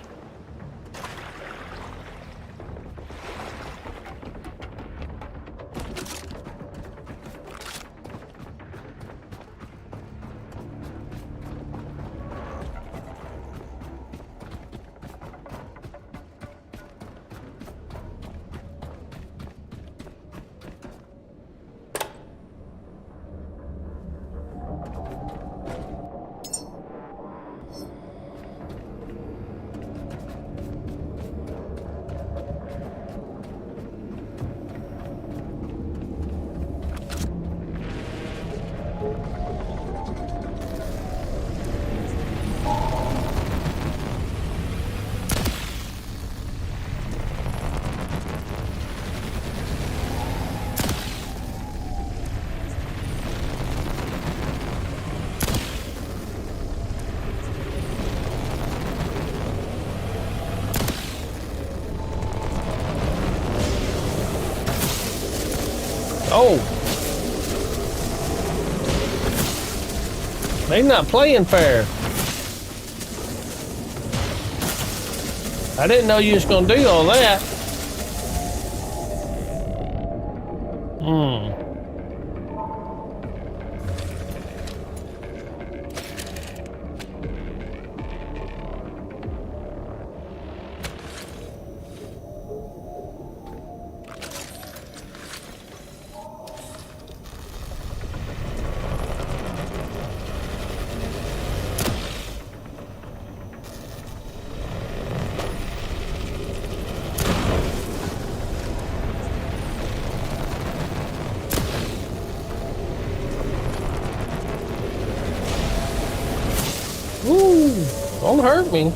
Oh! They not playing fair. I didn't know you was gonna do all that. Ooh, don't hurt me.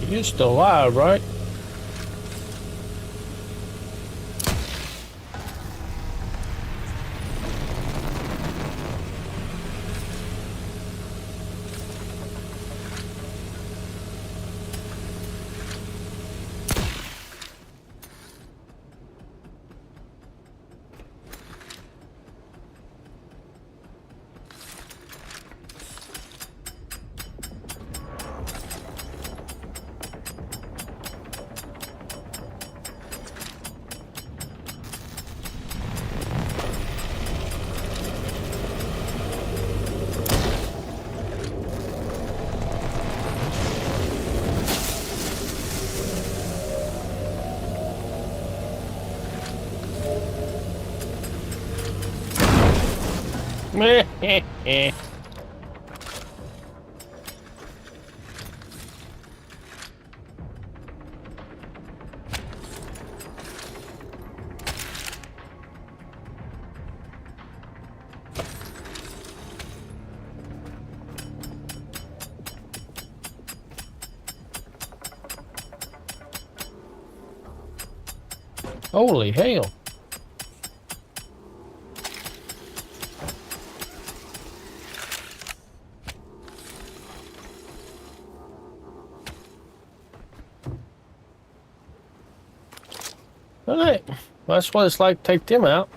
You're still alive, right? Holy hell. All right. Well, that's what it's like to take them out.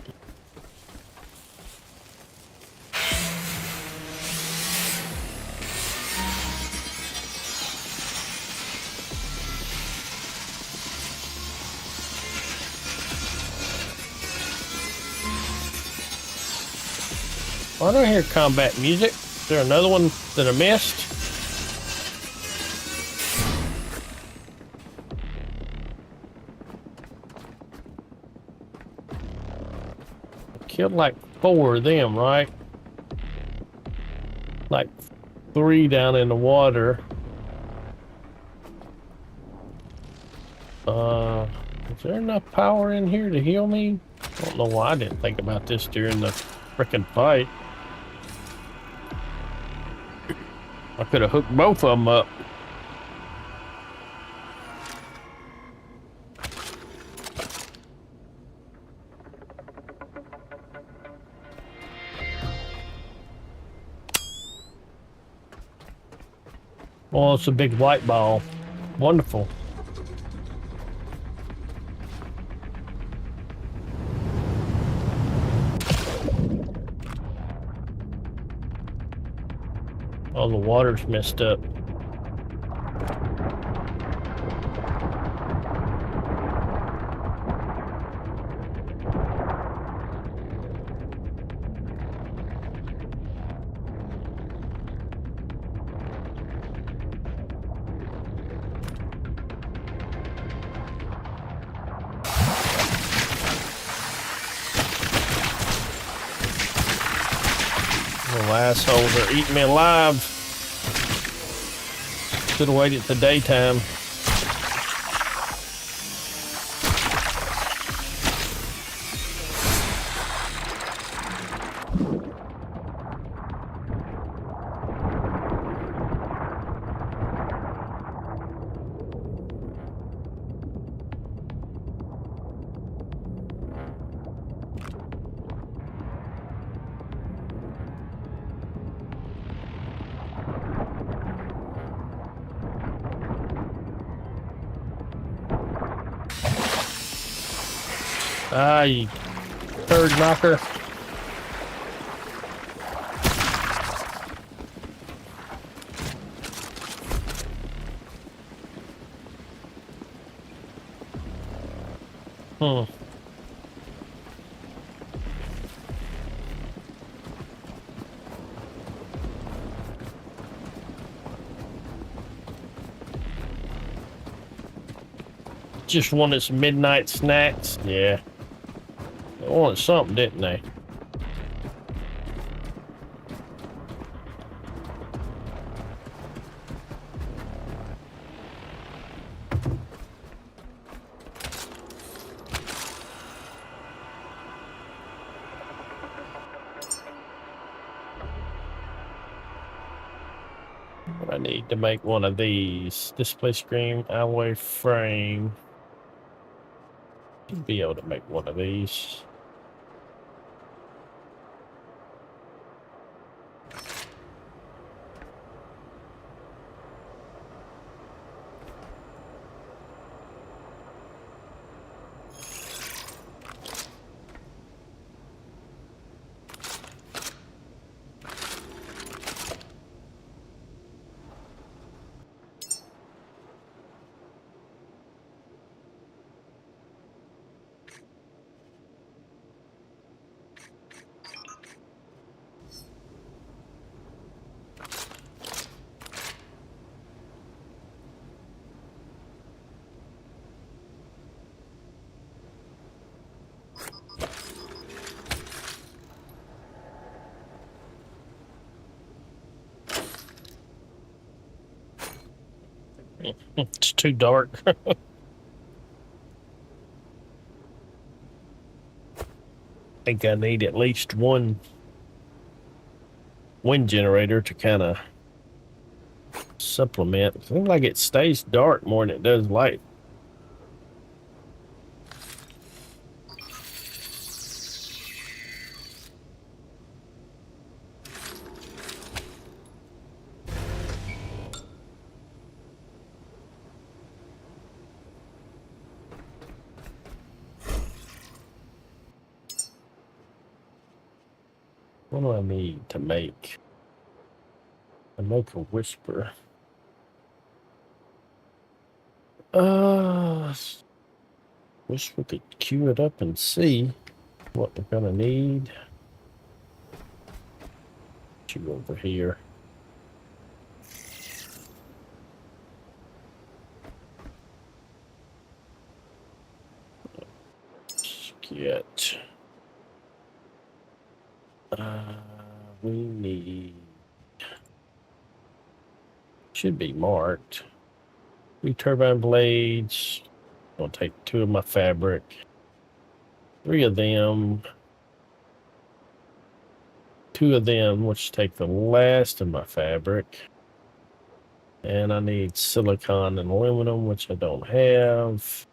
I don't hear combat music. Is there another one that I missed? I killed like 4 of them, right? Like 3 down in the water. Is there enough power in here to heal me? I don't know why I didn't think about this during the frickin' fight. I could have hooked both of them up. Oh, it's a big white ball. Wonderful. Oh, the water's messed up. Little assholes are eating me alive. Should have waited till daytime. Ah, you turd knocker. Hmm. Just wanted some midnight snacks. Yeah. They wanted something, didn't they? I need to make one of these. Display screen, alloy frame. Should be able to make one of these. It's too dark. I think I need at least one wind generator to kind of supplement. It seems like it stays dark more than it does light. What do I need to make? To make a whisper. Wish we could queue it up and see what we're gonna need. You over here. Let's get. We need. Should be marked. 3 turbine blades. I'll take 2 of my fabric. 3 of them. 2 of them, which take the last of my fabric. And I need silicon and aluminum, which I don't have.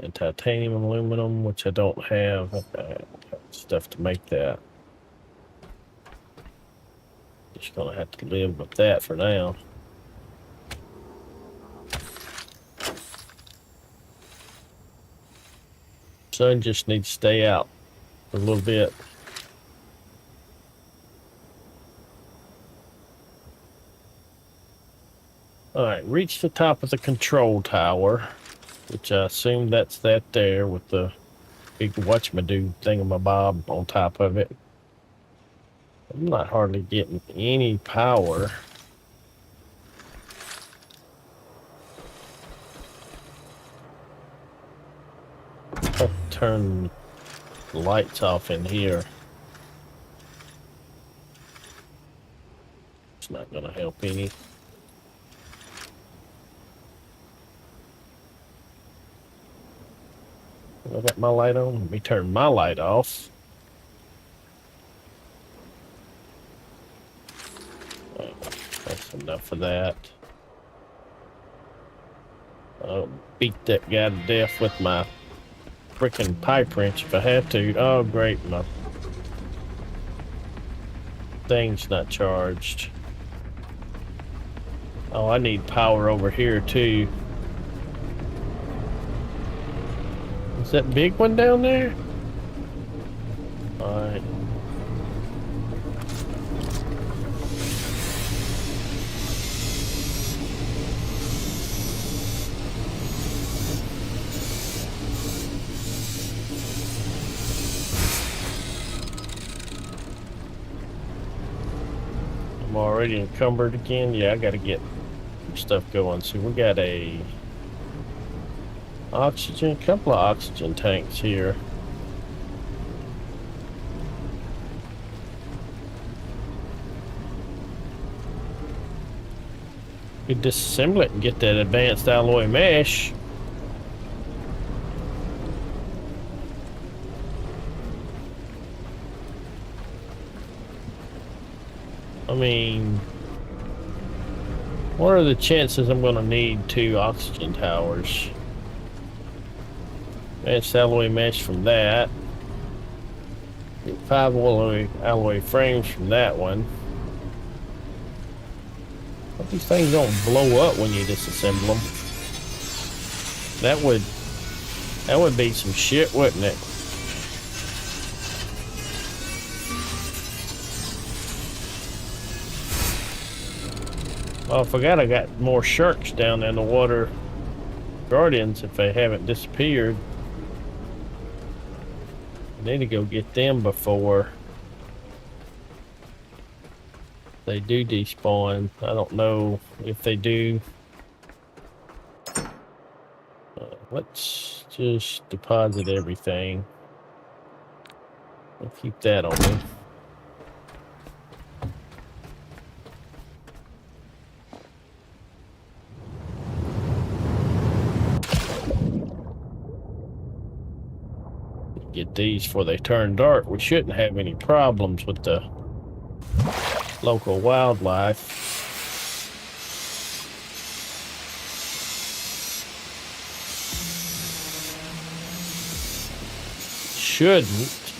And titanium and aluminum, which I don't have. Okay, stuff to make that. Just gonna have to live with that for now. Sun just needs to stay out for a little bit. Alright, reach the top of the control tower, which I assume that's that there with the big whatchamadoodle thingamabob on top of it. I'm not hardly getting any power. I'll turn the lights off in here. It's not going to help any. I got my light on. Let me turn my light off. That's enough of that. I'll beat that guy to death with my freaking pipe wrench if I have to. Oh, great. My thing's not charged. Oh, I need power over here, too. Is that big one down there? Alright. I'm already encumbered again. Yeah, I gotta get some stuff going. So we got a couple of oxygen tanks here. You disassemble it and get that advanced alloy mesh. I mean, what are the chances I'm going to need 2 oxygen towers? Advanced alloy mesh from that. Get 5 alloy frames from that one. But these things don't blow up when you disassemble them. That would be some shit, wouldn't it? Oh, I forgot I got more sharks down in the water. Guardians, if they haven't disappeared. I need to go get them before they do despawn. I don't know if they do. Let's just deposit everything. I'll keep that on me. Get these before they turn dark. We shouldn't have any problems with the local wildlife. Shouldn't.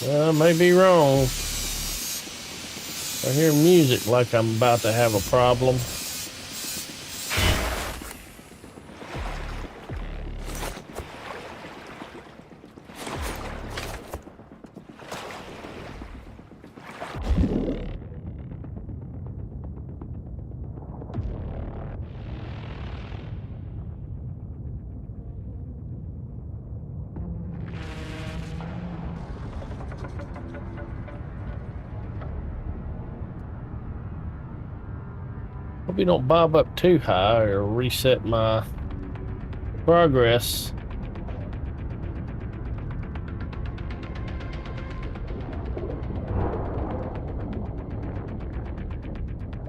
I may be wrong. I hear music like I'm about to have a problem. Hope you don't bob up too high or reset my progress.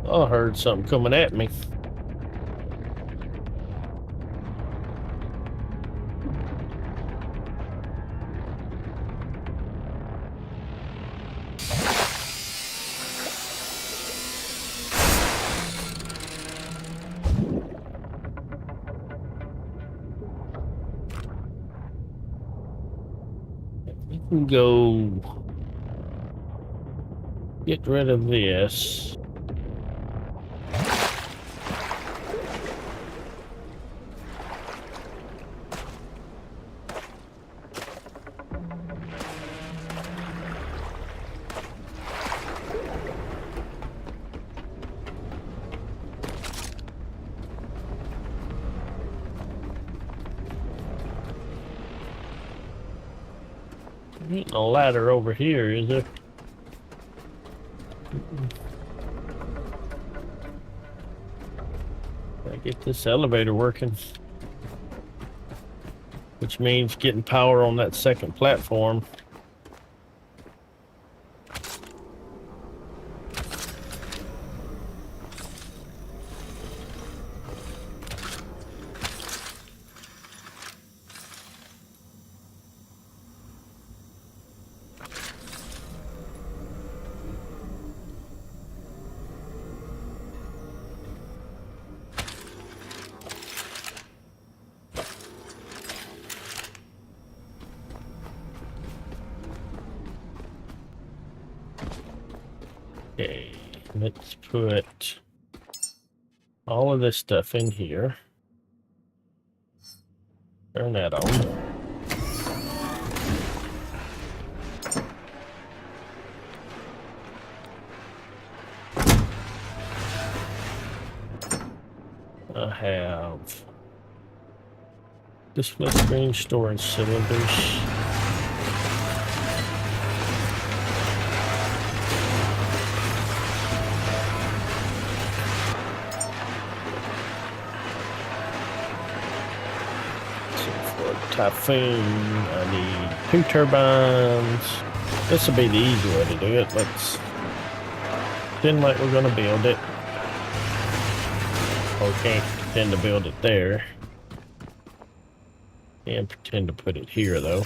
I heard something coming at me. We can go get rid of this. Ain't no ladder over here, is there? I get this elevator working, which means getting power on that second platform. Okay, let's put all of this stuff in here. Turn that on. I have display screen storage cylinders. Typhoon, I need 2 turbines. This will be the easy way to do it. Let's pretend like we're going to build it. Or can't pretend to build it there. And pretend to put it here though.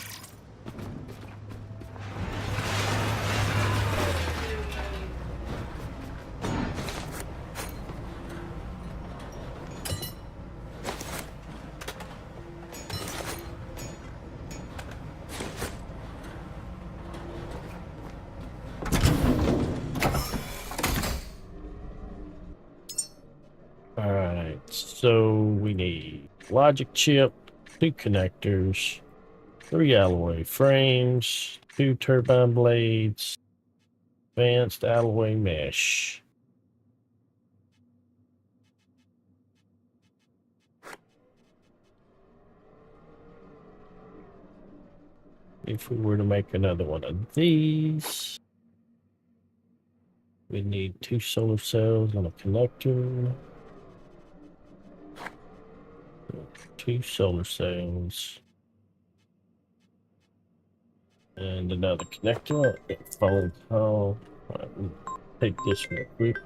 Alright, so we need logic chip, 2 connectors, 3 alloy frames, 2 turbine blades, advanced alloy mesh. If we were to make another one of these, we need 2 solar cells and a connector. 2 solar cells. And another connector. Phone call. Alright, we'll take this real quick.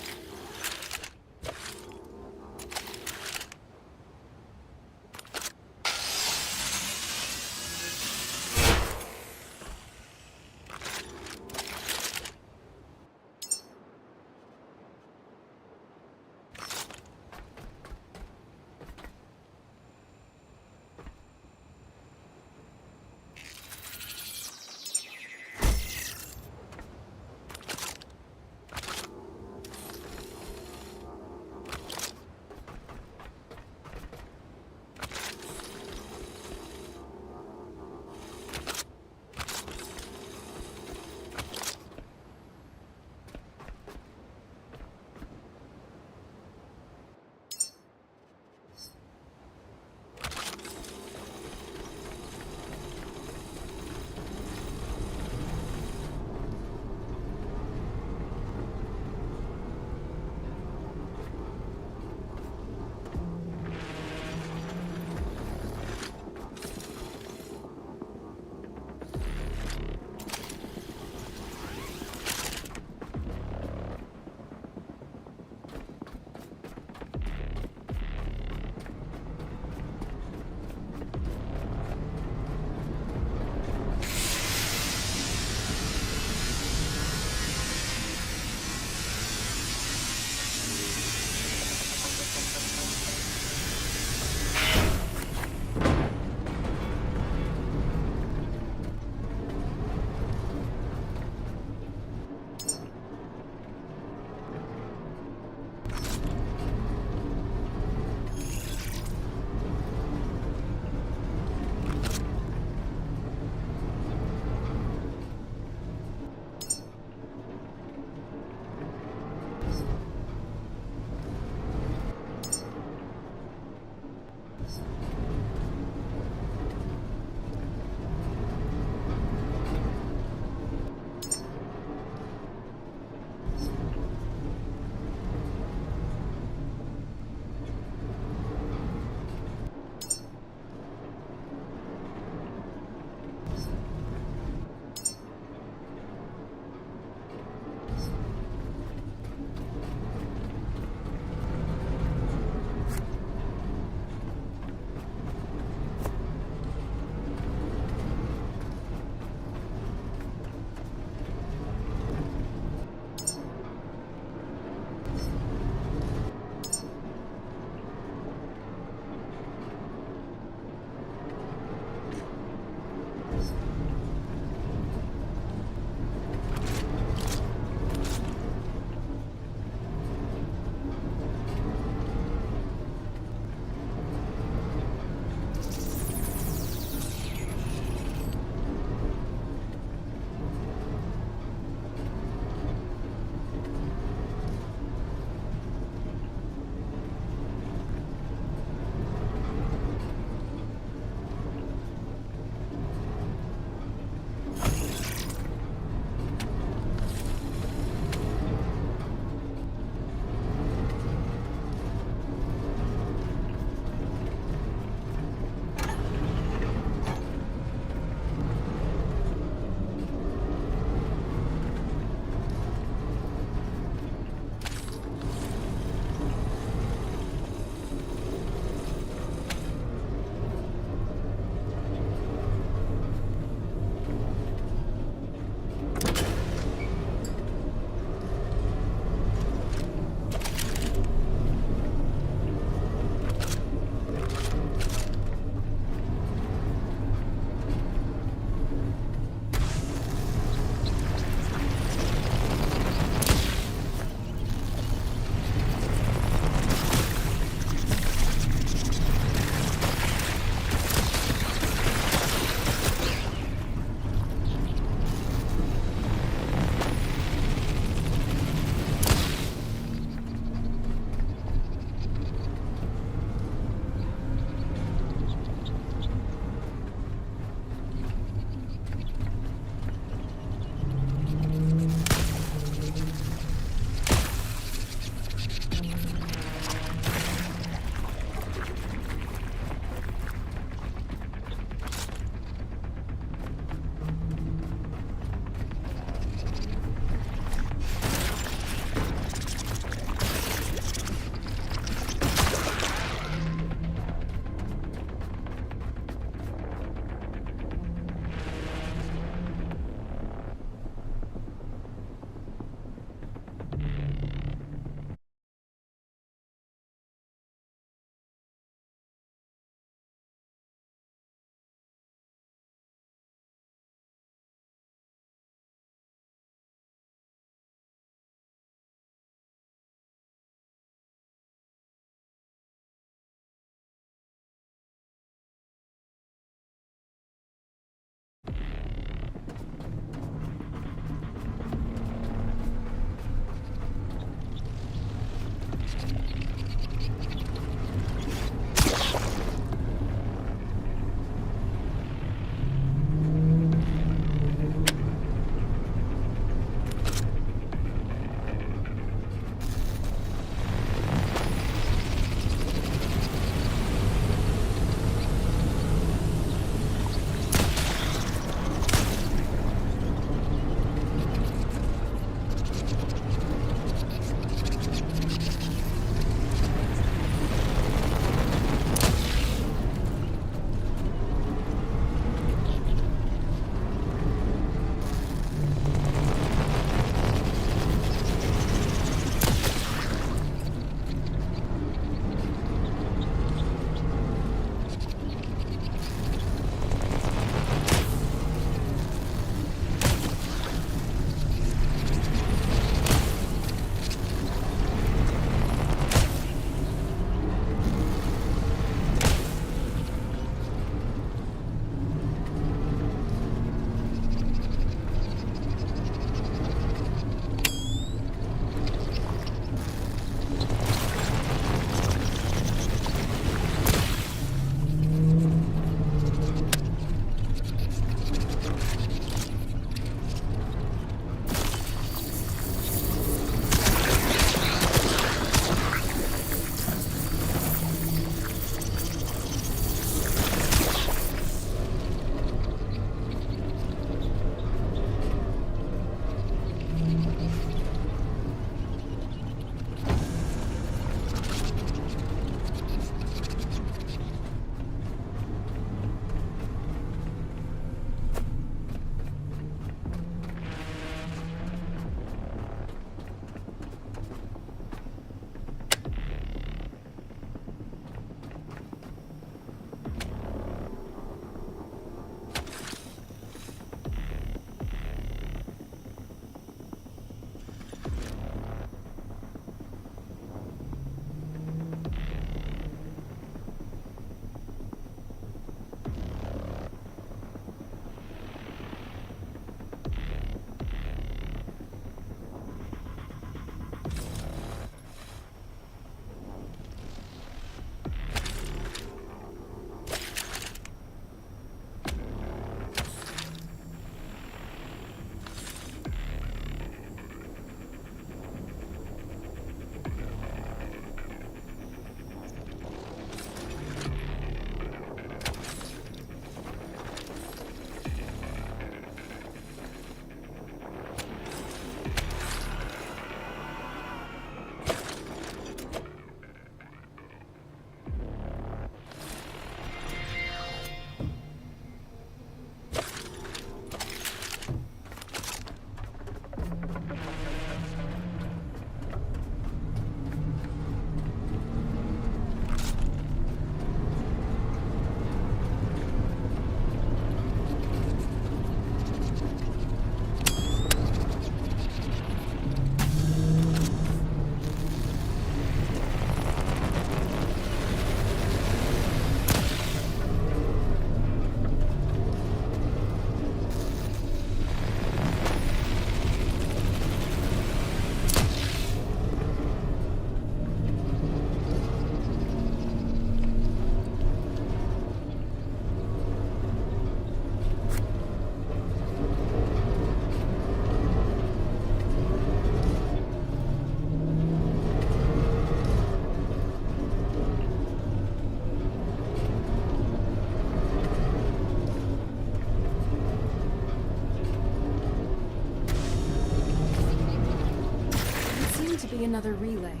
be another relay,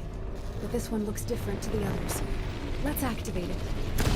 but this one looks different to the others. Let's activate it.